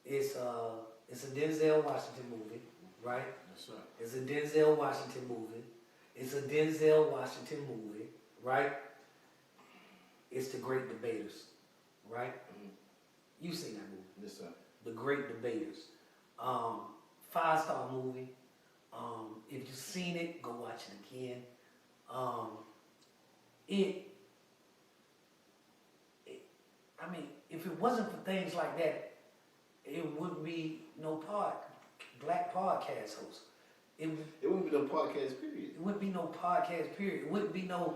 it's a Denzel Washington movie, right? Yes, sir. It's a Denzel Washington movie. It's a Denzel Washington movie, right? It's The Great Debaters, right? You've seen that movie. Yes, sir. The Great Debaters. 5-star movie. If you've seen it, go watch it again. I mean, if it wasn't for things like that, it wouldn't be no black podcast host. It wouldn't be no podcast period. It wouldn't be no podcast period. It wouldn't be no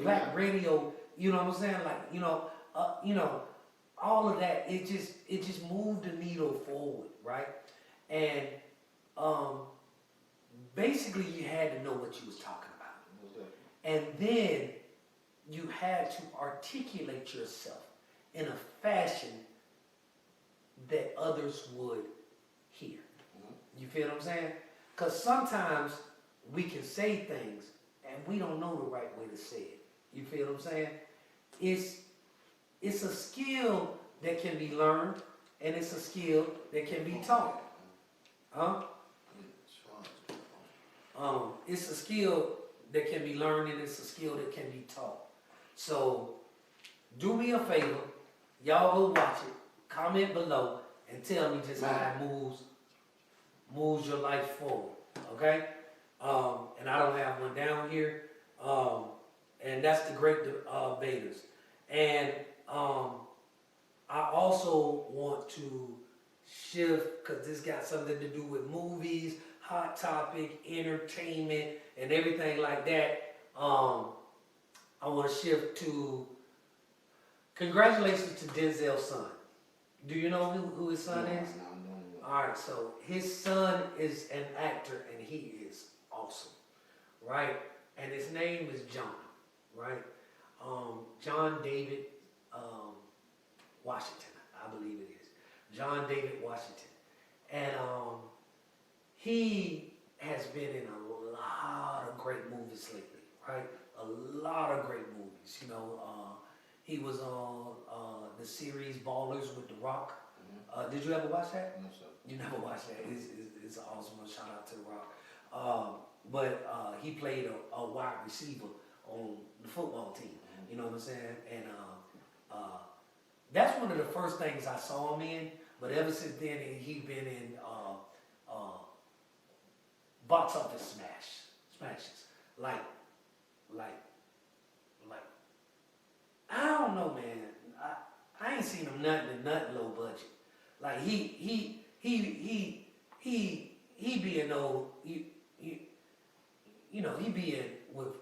black now. radio. You know what I'm saying? Like all of that. It just moved the needle forward, right? And basically, you had to know what you was talking about, and then you had to articulate yourself in a fashion that others would hear. You feel what I'm saying? Because sometimes we can say things and we don't know the right way to say it. You feel what I'm saying? It's a skill that can be learned and it's a skill that can be taught. It's a skill that can be learned and it's a skill that can be taught. So do me a favor, y'all go watch it, comment below, and tell me just how it moves your life forward. Okay? And I don't have one down here. And that's The Great Debaters. And I also want to shift, because this got something to do with movies, hot topic, entertainment, and everything like that. I want to shift to congratulations to Denzel's son. Do you know who his son is? No. All right, so his son is an actor and he is awesome, right? And his name is John, right? John David Washington, I believe it is. John David Washington. And he has been in a lot of great movies lately, right? A lot of great movies. You know, he was on the series Ballers with The Rock. Did you ever watch that? No, sir. You never watched that. It's an awesome one. Shout out to The Rock. But he played a wide receiver on the football team. You know what I'm saying? And that's one of the first things I saw him in. But ever since then, he's been in box office smashes. Like, I don't know, man. I ain't seen him nothing low budget. Like he being no, you know, he being with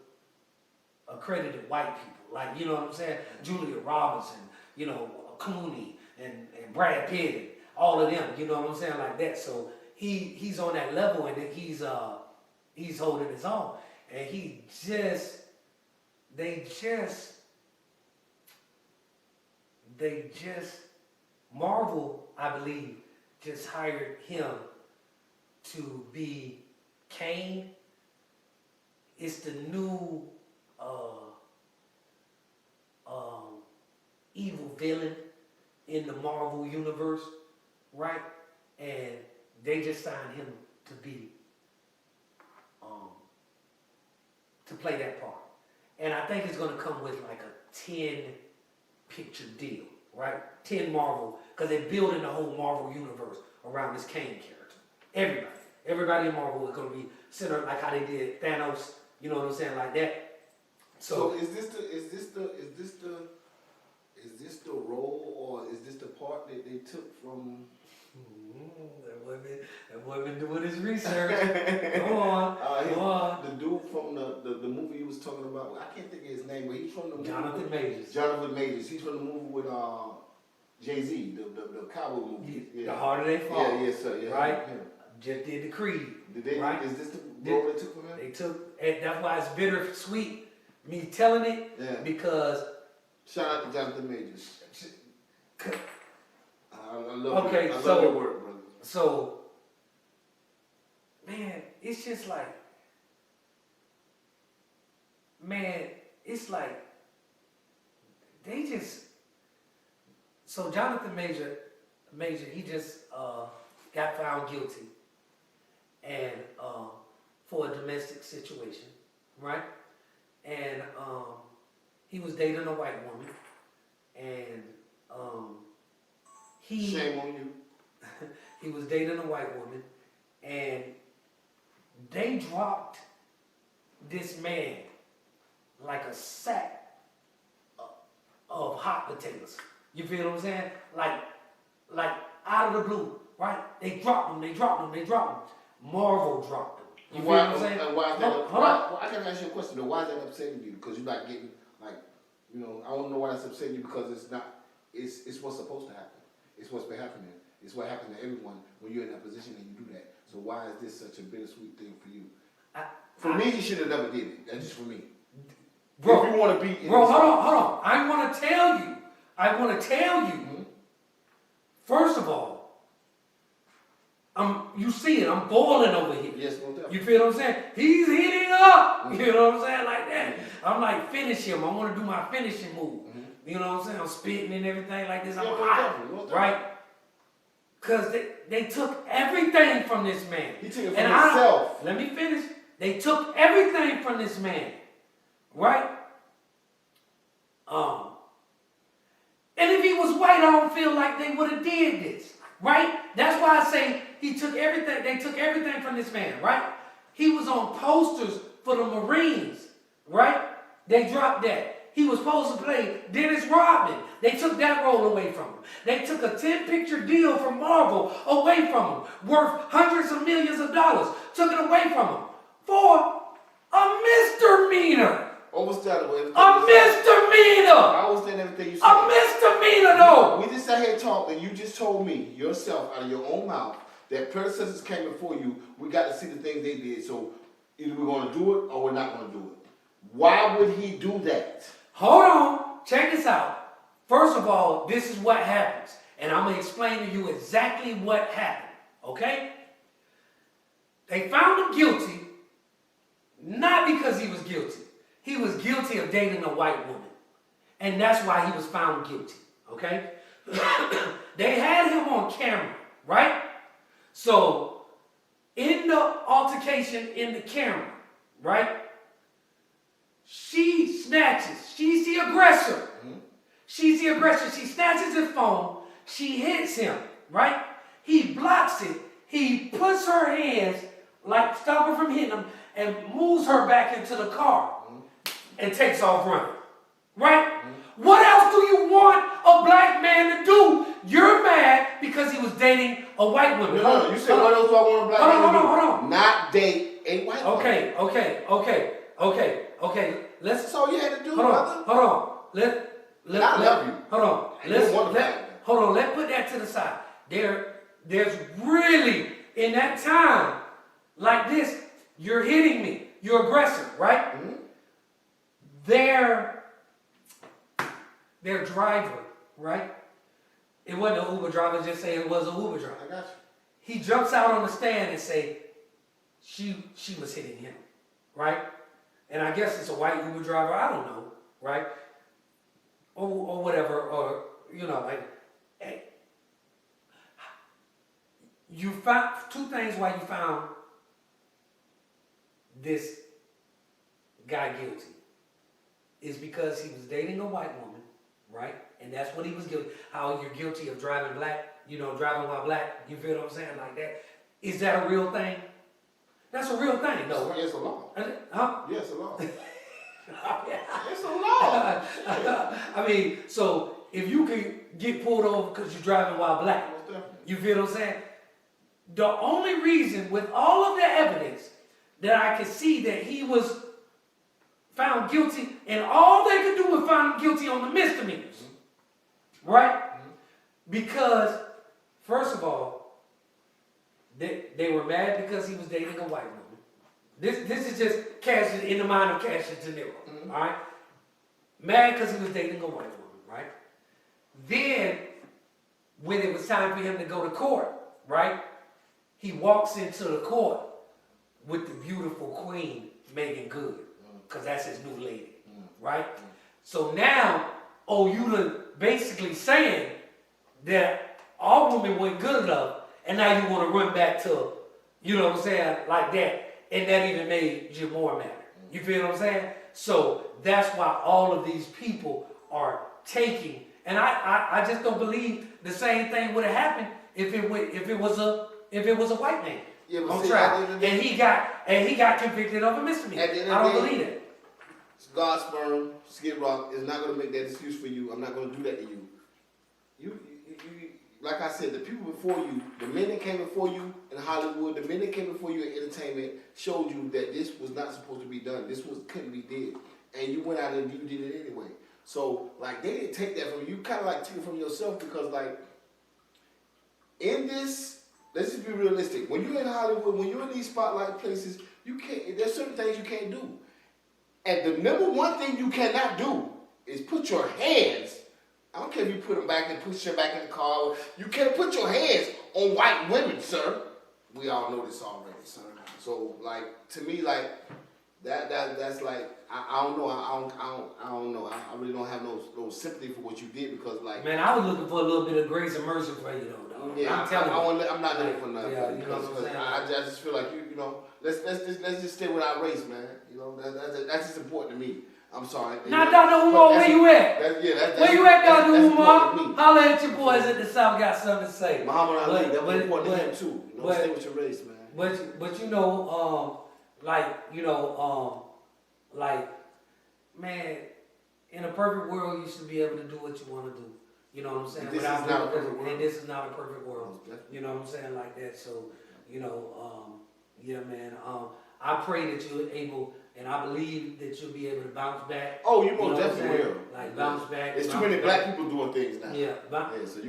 accredited white people. Like, you know what I'm saying? Julia Roberts and, you know, Clooney and Brad Pitt and all of them, you know what I'm saying? Like that. So he's on that level, and he's holding his own. And Marvel, I believe, just hired him to be Kane. It's the new evil villain in the Marvel universe, right? And they just signed him to be to play that part. And I think it's gonna come with like a 10-picture deal, right? 10 Marvel, because they're building the whole Marvel universe around this Kane character. Everybody in Marvel is gonna be centered like how they did Thanos, you know what I'm saying, like that. So is this the role, or is this the part that they took from? That boy been doing his research. Go on. The dude from the movie you was talking about, I can't think of his name, but he's from the movie. Jonathan Majors. Jonathan Majors. He's from the movie with Jay-Z, the cowboy movie. The Harder They Fall. Yeah, yes, sir. Yeah, right? Yeah. Just did the Creed. Did they? Right? Is this the role they took from him? They took, and that's why it's bittersweet me telling it, because. Shout out to Jonathan Majors. I love your work, brother. So, man, it's just like, they just, so Jonathan Major, he just got found guilty and for a domestic situation, right? And he was dating a white woman, and shame on you. He was dating a white woman, and they dropped this man like a sack of hot potatoes. You feel what I'm saying? Like out of the blue, right? They dropped him. Marvel dropped him. You feel what I'm saying? I can ask you a question though. Why is that upsetting you? Because you're not getting, like, you know, I don't know why that's upsetting you, because it's not, it's what's supposed to happen. It's what's been happening. It's what happened to everyone when you're in that position and you do that. So why is this such a bittersweet thing for you? For me, you should have never did it. That's just for me. Bro, if you want to be hold on. I want to tell you. Mm-hmm. First of all, you see it. I'm boiling over here. Yes, no doubt. You feel what I'm saying? He's heating up. Mm-hmm. You know what I'm saying? Like that. I'm like, finish him. I want to do my finishing move. Mm-hmm. You know what I'm saying? I'm spitting and everything like this. I'm hot, right? Because they took everything from this man. He took it from himself. Let me finish. They took everything from this man, right? And if he was white, I don't feel like they would have did this, right? That's why I say he took everything. They took everything from this man, right? He was on posters for the Marines, right? They dropped that. He was supposed to play Dennis Rodman. They took that role away from him. They took a 10-picture deal from Marvel away from him, worth hundreds of millions of dollars. Took it away from him for a misdemeanor. Understandable. A misdemeanor. I understand everything you said. A misdemeanor, though. We just sat here talking. You just told me yourself out of your own mouth that predecessors came before you. We got to see the things they did. So either we're going to do it or we're not going to do it. Why would he do that? Hold on. Check this out. First of all, this is what happens. And I'm going to explain to you exactly what happened. Okay? They found him guilty, not because he was guilty. He was guilty of dating a white woman. And that's why he was found guilty. Okay? They had him on camera, right? So, in the altercation in the camera, right? She snatches. She's the aggressor. She's the aggressor. She snatches his phone. She hits him, right? He blocks it. He puts her hands, like stop her from hitting him, and moves her back into the car and takes off running, right? What else do you want a black man to do? You're mad because he was dating a white woman. No, you said what else do I want a black man to do? Hold on. Not date a white woman. Okay. Let's. That's all you had to do, Hold brother. on. I love you. Hold on. And you want a black man. Hold on. Let's put that to the side. There's really in that time like this. You're hitting me. You're aggressive, right? Their driver, right? It wasn't an Uber driver. Just say it was an Uber driver. I got you. He jumps out on the stand and say she was hitting him, right? And I guess it's a white Uber driver. I don't know, right? Or whatever, or like. Hey, you found two things why you found this guy guilty is because he was dating a white woman, right? And that's what he was guilty. How you're guilty of driving black, driving while black. You feel what I'm saying? Like that. Is that a real thing? That's a real thing, though. It's a law. Huh? Yeah, it's a law. Yeah. It's a law. I mean, so if you can get pulled over because you're driving while black, Most definitely. you feel what I'm saying? The only reason, with all of the evidence, that I could see that he was found guilty, and all they could do was find him guilty on the misdemeanors, right? Because, first of all, they were mad because he was dating a white woman. This is just Cassius in the mind of Cassius De Niro, all right? Mad because he was dating a white woman, right? Then, when it was time for him to go to court, right? He walks into the court with the beautiful queen, Megan Good, because that's his new lady, right? So now, you done basically saying that all women weren't good enough, and now you want to run back to, you know what I'm saying, like that, and that even made you more mad. You feel what I'm saying? So that's why all of these people are taking, and I just don't believe the same thing would have happened if it was a white man. Yeah, but on see, trial, at the end of the and he got convicted of a misdemeanor. At the end I of don't the day, believe it. God's sperm, Skid Rock is not going to make that excuse for you. I'm not going to do that to you. You, like I said, the people before you, the men that came before you in Hollywood, the men that came before you in entertainment, showed you that this was not supposed to be done. This couldn't be did, and you went out and you did it anyway. So, like, they didn't take that from you. You kind of like took it from yourself because, like, in this, let's just be realistic. When you're in Hollywood, when you're in these spotlight places, you can't. There's certain things you can't do. And the number one thing you cannot do is put your hands. I don't care if you put them back and push them back in the car. You can't put your hands on white women, sir. We all know this already, sir. So, like, to me, like, that's like, I don't know. I don't know. I really don't have no sympathy for what you did because, like, Man, I was looking for a little bit of grace and mercy for you, though. yeah, I'm telling you. I'm not looking for nothing. Yeah, you know what I'm saying? I just feel like let's just stay with our race, man. That's just important to me. I'm sorry. Now, Dr. Umar, where you at? Where you at, Dr. Umar? Holla at your boys at the South, got something to say. Muhammad Ali, that was important to him too. Stay with your race, man. Like, man, in a perfect world, you should be able to do what you want to do. You know what I'm saying? This is not a perfect world. And this is not a perfect world. You know what I'm saying? Like that. So, yeah, man. I pray that you're able, and I believe that you'll be able to bounce back. Oh, you most definitely will. Like bounce back. There's too many black people doing things now. Yeah, so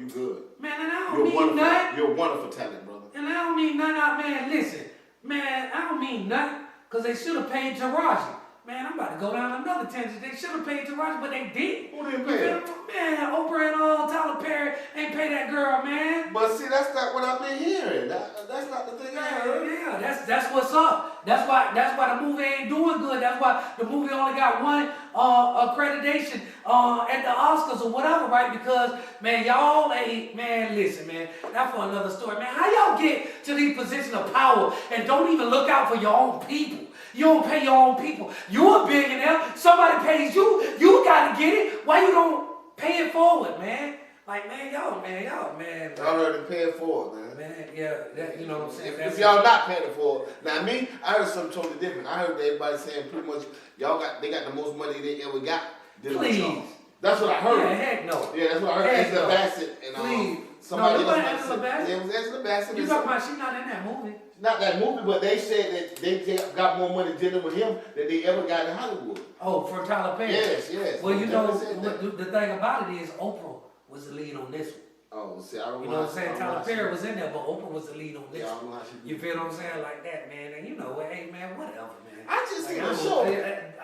you good. Man, and I don't mean nothing. You're a wonderful talent, brother. And I don't mean nothing, man. Listen, man, I don't mean nothing, because they should have paid Taraji. Man, I'm about to go down another tangent. They should have paid Taraji, but they didn't. Who didn't pay her? Man, Oprah and Tyler Perry ain't pay that girl, man. But see, that's not what I've been hearing. That's not the thing I heard. Yeah, that's what's up. That's why the movie ain't doing good. That's why the movie only got one accreditation at the Oscars or whatever, right? Because man, y'all ain't, man, listen, man, that's for another story, man. How y'all get to these positions of power and don't even look out for your own people? You don't pay your own people. You're a billionaire. Somebody pays you. You got to get it. Why you don't pay it forward, man? Like, man. Y'all heard them paying for it, man. Man, yeah, that, you know what I'm saying? If y'all not paying it for it. Now me, I heard something totally different. I heard everybody saying pretty much they got the most money they ever got. Please. That's what I heard. Yeah, heck no. Yeah, that's what I heard. Heck Angela no. Bassett and Please. somebody No, else. Angela Bassett? Yeah, it was Angela Bassett. You talking about she not in that movie? Not that movie, but they said that they got more money dealing with him than they ever got in Hollywood. Oh, for Tyler Perry? Yes. Well, you They know, said that. the thing about it is Oprah was the lead on this one. Oh, see, I don't know. You know what I'm saying? Tyler Perry was in there, but Oprah was the lead on this Yeah, I one. don't know how she You feel what I'm saying? Like that, man. And you know, hey, man, whatever, man. I just Like, seen a show.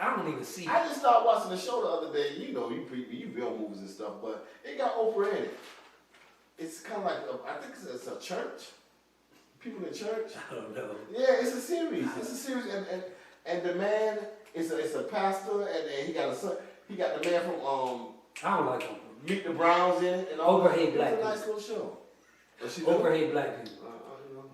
I don't even see it. I just started watching the show the other day. You know, you film movies and stuff, but it got Oprah in it. It's kind of like, I think it's a church. People in church. I don't know. Yeah, it's a series. And the man is a pastor, and he got a son. He got the man from I don't like Oprah. Meet the Browns in it, and all Oprah that. hate It's black a nice people. little show. But she Oprah hate black people.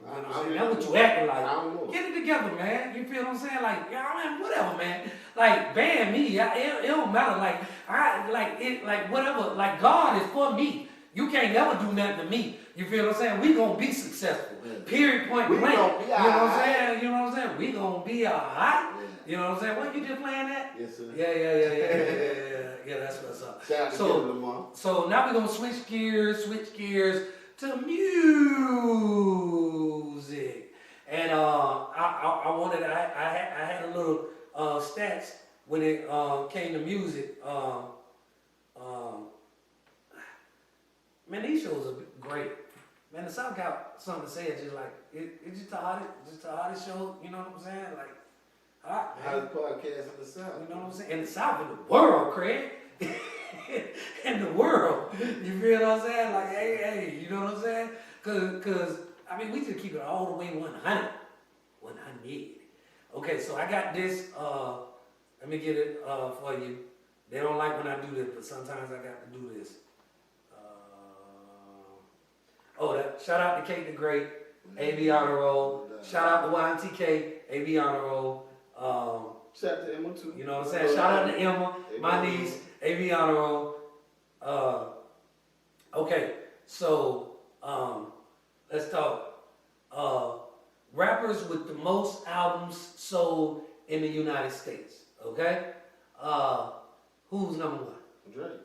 I That's what you acting like. I don't know. Get it together, man. You feel what I'm saying? Like, yeah, I mean, whatever, man. Like, ban me. It don't matter. Like whatever. Like, God is for me. You can't never do nothing to me. You feel what I'm saying? We gonna be successful. Period. Point We blank. gonna be You know what I'm alright. saying? You know what I'm saying? We gonna be alright. You know what I'm saying? What you just playing that? Yes, sir. Yeah. That's what's up. Shout out to Kevin Lamar. So now we're gonna switch gears to music. And I had a little stats when it came to music. Man, these shows are great. Man, the South got something to say. It's just like it's just the hottest show. You know what I'm saying? Like hot, man. Hottest podcast in the South. You know what I'm saying? In the South, in the world, Craig. In the world. You feel what I'm saying? Like, hey, you know what I'm saying? Cause I mean, we just keep it all the way 100. 100. Okay, so I got this, let me get it for you. They don't like when I do this, but sometimes I got to do this. Shout out to Kate the Great, AB Honor Roll. Shout out to YNTK, AB Honor Roll. Shout out to Emma too. You know what I'm saying? Shout out to Emma, my niece, AB Honor Roll. Okay, so let's talk. Rappers with the most albums sold in the United States. Okay? Who's number one? Drake.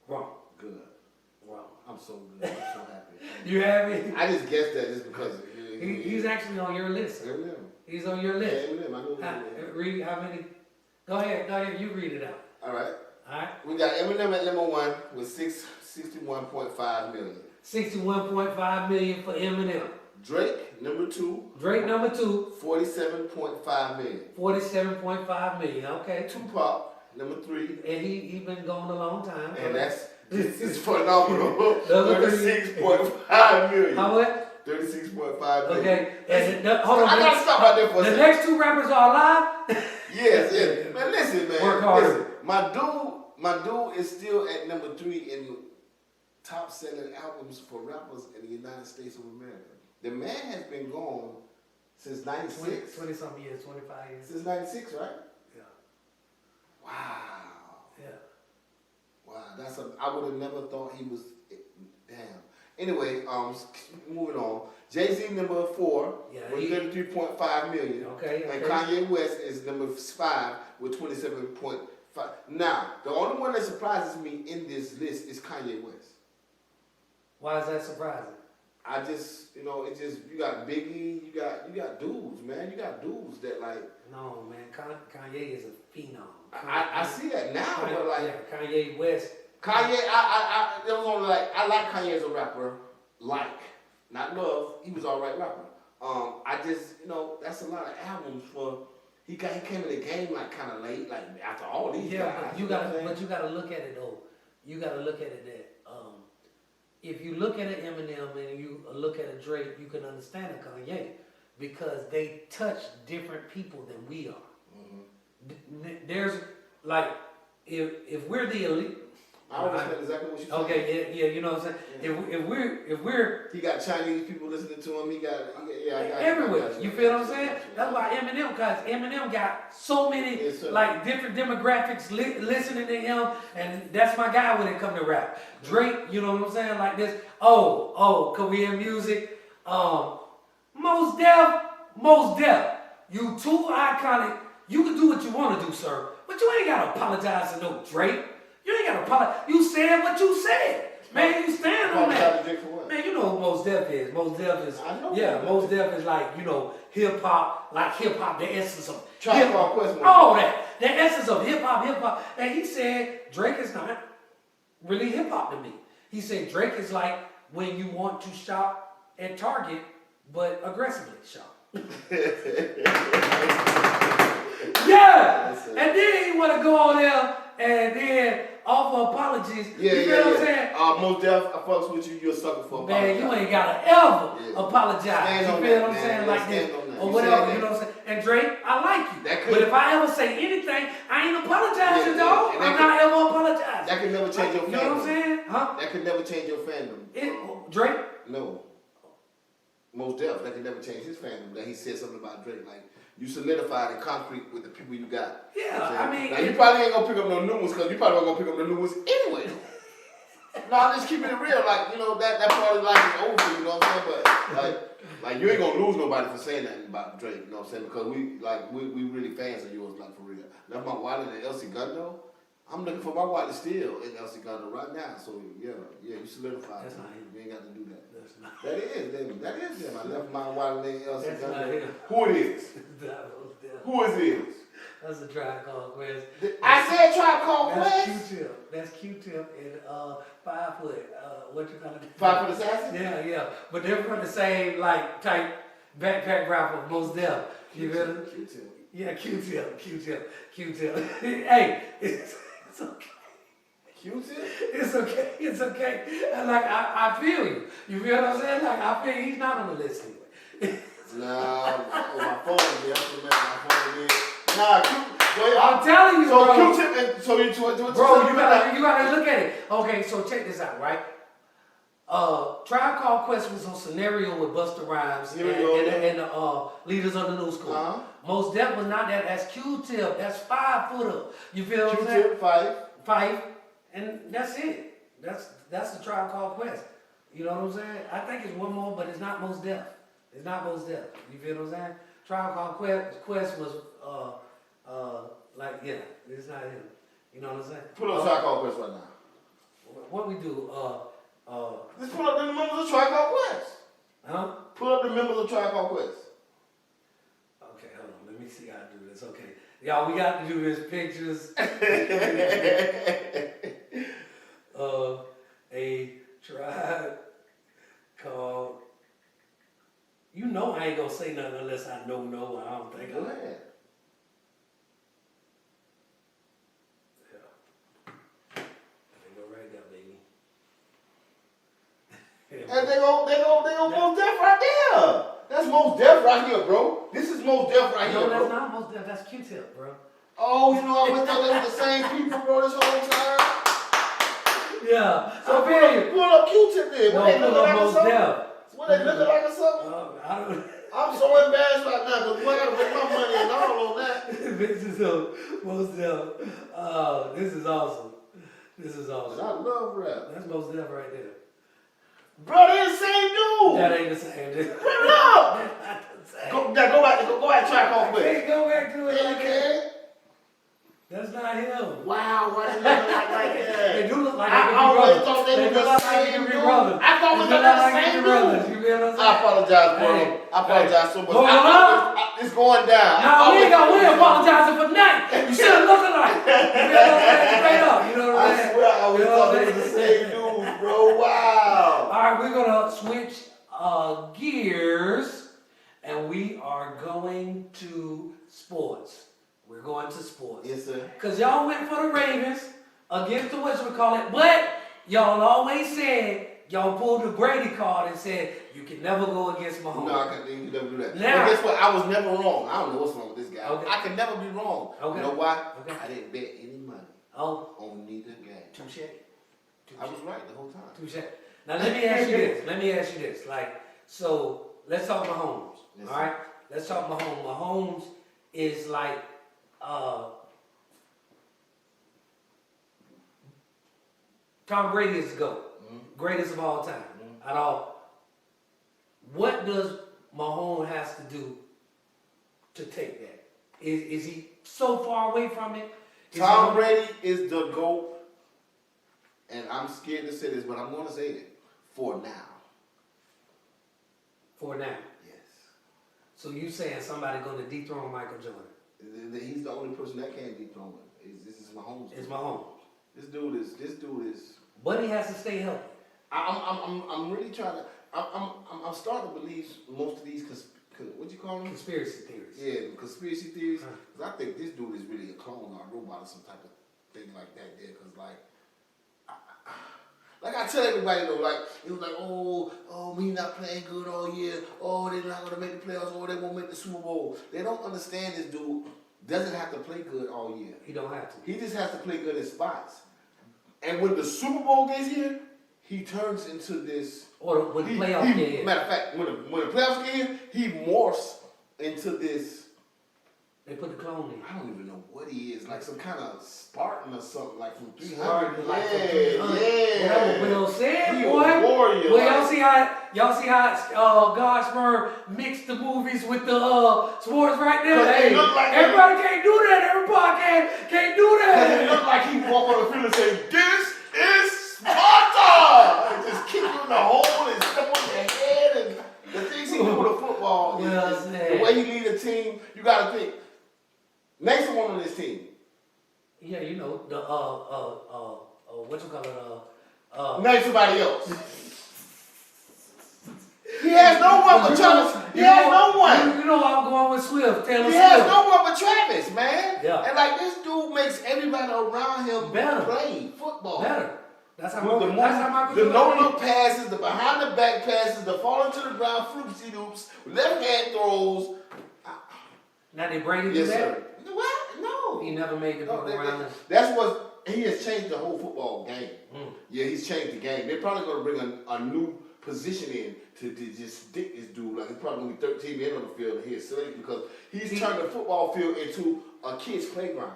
Wrong. Good. Wrong. I'm so good. I'm so happy. You happy? I just guessed that just because He's actually on your list. Eminem. He's on your Yeah, list. Eminem. I know Eminem. Read how many? Go ahead. You read it out. All right. All right. We got Eminem at number one with 61.5 million. 61.5 million for Eminem. Drake, number two. Drake number two. 47.5 million. 47.5 million. Okay. Tupac, number three. And he been gone a long time. And this is phenomenal. Number 36.5 million. How much? 36.5 million. Okay. And hold on. I gotta stop right there for a The second. next two rappers are alive. Yes. Man, listen, man. Work harder. Listen. My dude is still at number 3 in top selling albums for rappers in the United States of America. The man has been gone since 96. 20 something years, 25 years. Since 96, right? Yeah. Wow. Yeah. Wow. I would have never thought he was. Damn. Anyway, moving on. Jay-Z number 4 with 33.5 million. Okay. And Kanye West is number 5 with 27.5. Now, the only one that surprises me in this list is Kanye West. Why is that surprising? I just, you got Biggie, you got dudes, man. You got dudes that like. No, man. Kanye is a phenom. I see that now, but like. Kanye West. Kanye, there was only like, I like Kanye as a rapper, not love. He was all right rapper. I just, that's a lot of albums for he came in the game like kind of late, like after all these Yeah, guys. but you gotta look at it though. You gotta look at it that if you look at an Eminem and you look at a Drake, you can understand a Kanye because they touch different people than we are. There's like if we're the elite. I understand exactly what you're saying. Okay, yeah, you know what I'm saying. Yeah. If we're He got Chinese people listening to him. He got everywhere. You feel what I'm saying? That's why Eminem, because Eminem got so many like different demographics listening to him, and that's my guy when it comes to rap. Drake, you know what I'm saying? Like this. Korean music. Most Def. You too iconic. You can do what you want to do, sir, but you ain't gotta apologize to no Drake. You ain't gotta apologize. You said what you said. Man, you stand on that. Man, you know who Mos Def is. Mos Def is, Mos Def is like, hip hop, the essence of hip hop. All that. The essence of hip hop. And he said, Drake is not really hip hop to me. He said, Drake is like when you want to shop at Target, but aggressively shop. Yeah! And then he want to go on there and then offer apologies. You feel what I'm saying? Mos Def, I fucks with you. You're a sucker for apology. Man, you ain't gotta ever apologize. You feel what I'm saying? Like this or whatever. You know what I'm saying? And Drake, I like you. But if I ever say anything, I ain't apologizing, dog. I'm not ever apologizing. That can never change your fandom. You know what I'm saying? Huh? That could never change your fandom. Drake? No. Mos Def, that can never change his fandom. That he said something about Drake, like you solidified in concrete with the people you got. Yeah, I mean. Now you probably ain't gonna pick up no new ones because you probably ain't gonna pick up the new ones anyway. No, I'm just keeping it real. Like, that part of life is over, you know what I'm saying? But like you ain't gonna lose nobody for saying that about Drake, you know what I'm saying? Because we really fans of yours, like for real. That's my wallet and Elsie Gunno. I'm looking for my wallet still in Elsie Gunno right now. So yeah, you solidified. That's not him. You ain't got to do that. That's not That is him. I left my wallet in Elsie That's Gunno. not him. Who it is? Who is it? That's a Tribe Called Quest. I said Tribe Called Quest. That's Q-Tip and 5 foot. What you call it? 5 Foot Assassin. Yeah. But they're from the same like type backpack rapper, Mos Def. You feel me? Q-Tip. Yeah, Q-Tip. Hey, it's okay. Q-Tip. It's okay. And like I feel you. You feel what I'm saying? Like I feel he's not on the list anyway. Nah, my phone is there. My phone is there. I'm telling you, bro. Q-Tip and so you Bro, you gotta look at it. Okay, so check this out, right? Tribe Called Quest was on Scenario with Busta Rhymes and the Leaders of the New School. Mos Def was not that. That's Q-Tip. That's 5 footer. You feel what I'm saying? Q-Tip, 5. And that's it. That's the Tribe Called Quest. You know what I'm saying? I think it's one more, but it's not Mos Def. It's not Mos Def. You feel what I'm saying? Tribe Called Quest was it's not him. You know what I'm saying? Put up Tribe Called Quest right now. What we do? Let's pull up the members of Tribe Called Quest. Huh? Pull up the members of Tribe Called Quest. Okay, hold on. Let me see how to do this. Okay, y'all, we got to do this pictures. A tribe called. You know I ain't gonna say nothing unless I know. I don't think Go ahead. Yeah. They go right there, baby. And they go Mos Def right there. That's Mos Def right here, bro. This is Mos Def right here, No, bro. that's not Mos Def. That's Q-Tip, bro. Oh, I thought they were the same people, bro, this whole time. Yeah. So pull up Q-Tip then. No, What they pull looking up like or Mos something? Def. What they looking like or something? I don't. I'm so embarrassed right now because I gotta put my money and all on that. This is Mos Def. This is awesome. I love rap. That's Mos Def right there. Bro, they the same dude. That ain't the same. Bro, That's not the same. go back to Tribe Called Quest. Hey, go back to it. Yeah, Like okay. That's not him. Wow, why they look like that? They do look like I they could be always brothers. thought they were look the like same they could be dude. brothers. I thought They they look were the like they same could be brothers. dude. You feel what I'm I saying? apologize, bro. Hey, I apologize so much. Hold on. It's going down. No, we ain't apologizing for nothing. You should have looked alike. You feel what I'm saying? Straight up. You know what I'm I saying? swear I always You know thought what they I'm were the saying? same dude, bro. Wow. All right, we're gonna switch gears, and we we are going to sports. We're going to sports. Yes, sir. Because y'all went for the Ravens against the whatchamacallit, but y'all always said, y'all pulled the Brady card and said, you can never go against Mahomes. No, you can never do that. Now, but guess what? I was never wrong. I don't know what's wrong with this guy. Okay. I can never be wrong. Okay. You know why? Okay. I didn't bet any money on neither game. Touche. I was right the whole time. Touche. Now let me ask you this. Like, so let's talk Mahomes. Yes, all right? Let's talk Mahomes. Mahomes is like Tom Brady is the GOAT. Greatest of all time. At all. What does Mahomes has to do to take that? Is he so far away from it? Tom Brady is the GOAT. And I'm scared to say this, but I'm going to say it. For now. For now. Yes. So you saying somebody going to dethrone Michael Jordan? He's the only person that can dethrone him. This is Mahomes. It's Mahomes. This dude is. But he has to stay healthy. I'm really trying to. I'm starting to believe most of these what you call them? Conspiracy theories. Yeah, conspiracy theories. Because I think this dude is really a clone or a robot or some type of thing like that. There, because like I tell everybody though, like it was like, oh, we not playing good all year. Oh, they're not gonna make the playoffs. Oh, they won't make the Super Bowl. They don't understand this dude doesn't have to play good all year. He don't have to. He just has to play good in spots. And when the Super Bowl gets here, he turns into this. Or when the playoffs get in. Matter of fact, when the playoffs get in, he morphs into this. They put the clone in. I don't even know what he is, like some kind of Spartan or something, like from 300. Spartan, like from yeah, 300. yeah. Well, Will said, He boy. a warrior. Well, like, y'all see how Godsburg mixed the movies with the sports right there. Hey, everybody can't do that. Every podcast can't do that. It looked like he walk on the field and say, "This is Sparta!" And just kick you in the hole and step on your head and the things he do with the football. The way he lead a team, you got to think. Name someone on this team. Yeah, you know the what you call it? Name somebody else. He has no one but Travis. He has no one. You know I'm going with Swift. Taylor He Swift. has no one but Travis, man. Yeah. And like this dude makes everybody around him play football. Better. That's how the no-look passes, the behind-the-back passes, the falling to the ground, floopsy loops, left-hand throws. Now did Brady do that? Sir. What? No. He never made the people around him. That's what he has changed the whole football game. Yeah, he's changed the game. They're probably going to bring a new position in to just stick this dude. Like, it's probably going to be 13 men on the field and he's silly because he's turned the football field into a kid's playground.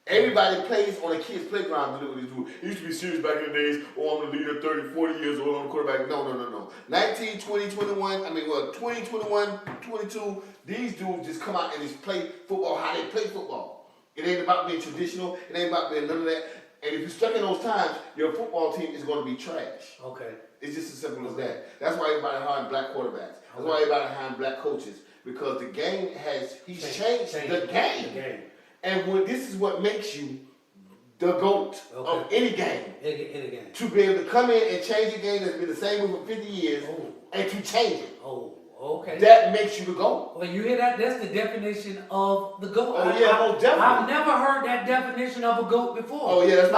Everybody plays on a kid's playground to do what they do. It used to be serious back in the days, I'm the leader 30, 40 years old, I'm the quarterback. No. 19, 20, 21, 20, 21, 22, these dudes just come out and just play football how they play football. It ain't about being traditional, it ain't about being none of that. And if you're stuck in those times, your football team is going to be trash. Okay. It's just as simple as that. That's why everybody hiring black quarterbacks. That's why everybody hiring black coaches. Because the game he's changed the game. And this is what makes you the GOAT of any game. Any game. To be able to come in and change a game that's been the same way for 50 years and to change it. Okay. That makes you the GOAT. Well, you hear that? That's the definition of the GOAT. Oh, yeah, most definitely. I've never heard that definition of a GOAT before. Oh, yeah, that's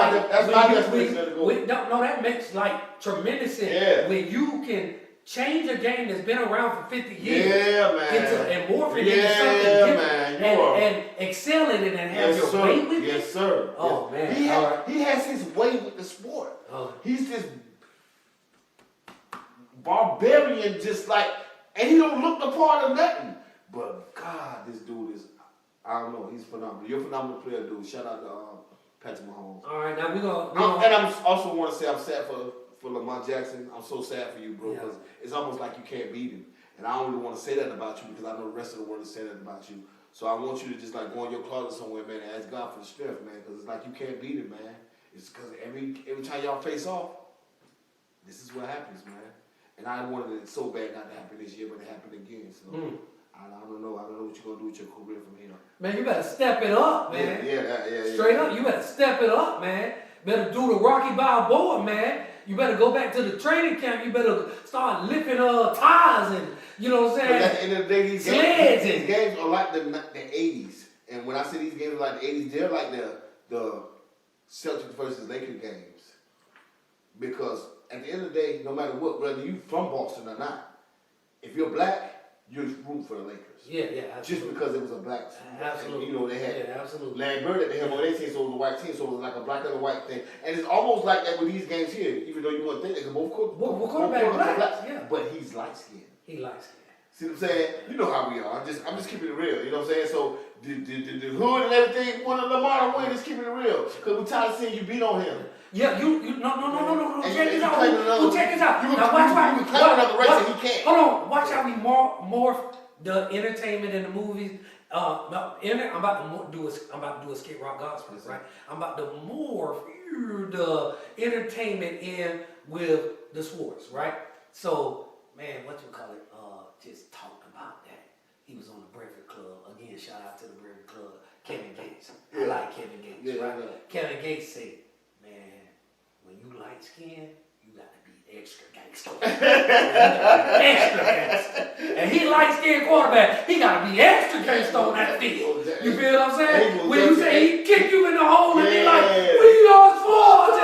my definition of the GOAT. No, that makes like tremendous sense. Yeah. When you can change a game that's been around for 50 years. Yeah, man. And morph it into something different. Man. And excel in it and have your way with it. Yes, sir. Oh, man. He has his way with the sport. Oh. He's this barbarian, just like, and he don't look the part of nothing. But God, this dude is, I don't know, he's phenomenal. You're a phenomenal player, dude. Shout out to Patrick Mahomes. All right, now we're going and I also want to say I'm sad for Lamar Jackson. I'm so sad for you, bro, because it's almost like you can't beat him. And I don't really want to say that about you because I know the rest of the world is saying that about you. So I want you to just like go in your closet somewhere, man, and ask God for the strength, man, because it's like you can't beat him, man. It's because every time y'all face off, this is what happens, man. And I wanted it so bad not to happen this year, but it happened again. So I don't know. I don't know what you're gonna do with your career from here. Man, you better step it up, man. Yeah. Straight up, you better step it up, man. Better do the Rocky Balboa, man. You better go back to the training camp. You better start lifting tires and, you know what I'm But saying? at the end of the day, these Sleds games, and- these games are like the 80s. And when I say these games are like the 80s, they're like the Celtics versus Lakers games. Because at the end of the day, no matter what, whether you from Boston or not, if you're black, you're rooting for the Lakers. Yeah, absolutely. Just because it was a black team. Absolutely. And, you know, they had Yeah, absolutely. Larry Bird at the helm on their team, so it was a white team, so it was like a black and a white thing. And it's almost like that with these games here, even though you wouldn't think they could both quarterback black, yeah. But he's light skinned. He likes it. See what I'm saying? You know how we are. I'm just keeping it real. You know what I'm saying? So the hood and everything, one of Lamar win is keeping it real. Because we're tired of seeing you beat on him. Yeah, no. And Check you this out. claim another- Well, check this out. You Now watch can claim another race and he can't. Hold on. Watch how we morph the entertainment in the movies. I'm about to do a Skid Rock gospel, right? I'm about to morph the entertainment in with the sports, right? So, man, what you call it? Just talked about that. He was on the Breakfast Club again. Shout out to the Breakfast Club. Kevin Gates. I like Kevin Gates, Yeah, right? yeah. Kevin Gates said, "Man, when you light skinned, you got to be extra gangster. Extra gangster. And he light skinned quarterback. He got to be extra gangster on that field. You feel what I'm saying? When you say he kick you in the hole and be like, what are you yours for?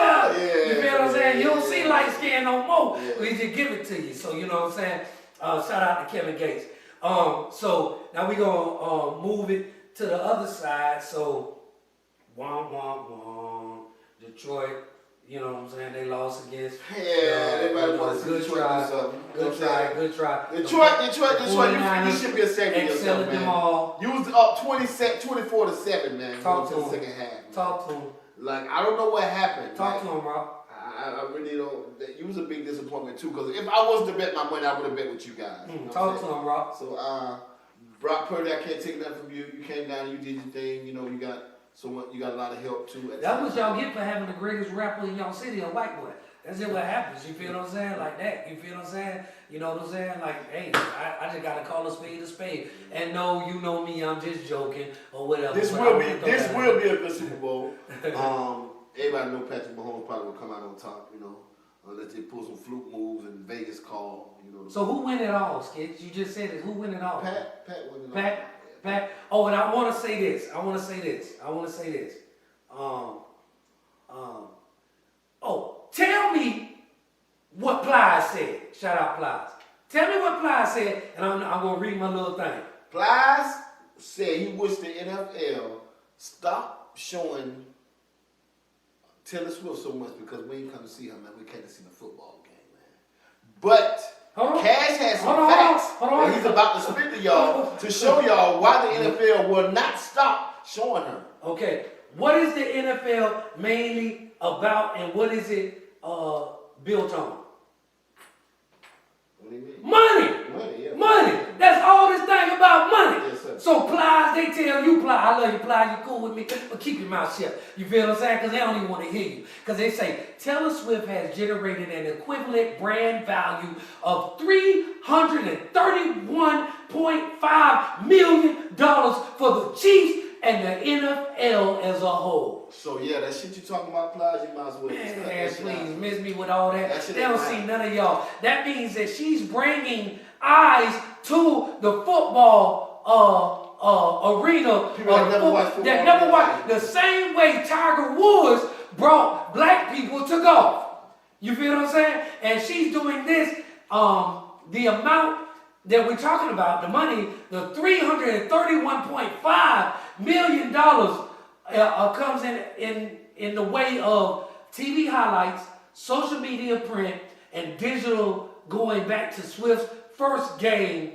You feel what I'm saying? You don't see light skin no more. We just give it to you. So you know what I'm saying? Shout out to Kevin Gates. So now we gonna move it to the other side. So Detroit, you know what I'm saying? They lost against. Everybody wants to see Detroit do something. Good try. Detroit, you should be ashamed of yourself, Excelling them man. all. You was up 24-7, man. Talk going to the him. second half. Man. Talk to him. Like, I don't know what happened. Talk to him, Rob. I really don't. You was a big disappointment too, because if I was to bet my money, I would have bet with you guys. You know Talk to him, Rob. So, Brock Purdy, I can't take nothing from you. You came down, you did your thing. You know, you got a lot of help too. That's what y'all get for having the greatest rapper in y'all city, a white boy. That's just what happens. You feel what I'm saying? Like that. You feel what I'm saying? You know what I'm saying? Like, hey, I just gotta call a spade a spade. And no, you know me, I'm just joking or whatever. This will be a good Super Bowl. Everybody know Patrick Mahomes probably will come out on top. You know, unless they pull some fluke moves and Vegas call. You know. So who win it all, Skits? You just said it. Who win it all? Pat win it all. Pat. Oh, and I want to say this. Tell me what Plies said. Shout out Plies. Tell me what Plies said, and I'm gonna read my little thing. Plies said he wished the NFL stopped showing Taylor Swift so much because we ain't come to see her, man. We can't see the football game, man. But Cash has some facts that he's about to spit to y'all to show y'all why the NFL will not stop showing her. Okay, what is the NFL mainly about, and what is it built on? What do you mean? Money. Money. That's all this thing about money. Yes, sir. So Plies, they tell you, Plies, I love you, Plies, you cool with me, but keep your mouth shut. You feel what I'm saying? Because they don't even want to hear you. Because they say Taylor Swift has generated an equivalent brand value of $331.5 million for the Chiefs and the NFL as a whole. So yeah, that shit you talking about, Plies, you might as well. Man, please, miss me with all that. That They don't see none of y'all. That means that she's bringing eyes to the football arena. People that never watch football. That never watch. The same way Tiger Woods brought black people to golf. You feel what I'm saying? And she's doing this. The amount that we're talking about, the money, the $331.5 million comes in the way of TV highlights, social media print, and digital going back to Swift's first game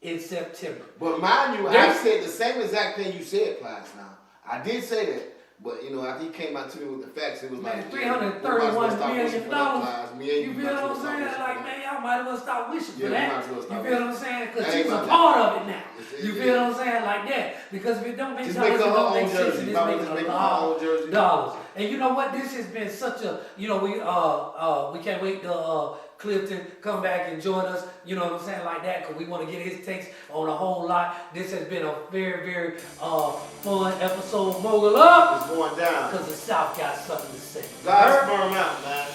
in September. But mind you, I said the same exact thing you said, Plies. Now I did say that, but you know, after he came out to me with the facts, it was like $331 million. You feel what I'm saying? Like, Like, man, y'all might as well stop wishing for Yeah, that. we might as well You stop feel what I'm saying? Because That she's ain't a my part of it now. It's- You it- feel what I'm saying? Like that. Because if it don't make Just dollars, make it her don't own make sense. jersey. And it's Mama, making just a make her lot own jersey. of dollars. And you know what? This has been such a, you know, we can't wait to Clifton come back and join us, you know what I'm saying, like that, because we want to get his takes on a whole lot. This has been a very, very fun episode. Mogul up! It's going down. Because the South got something to say. God sperm out, man.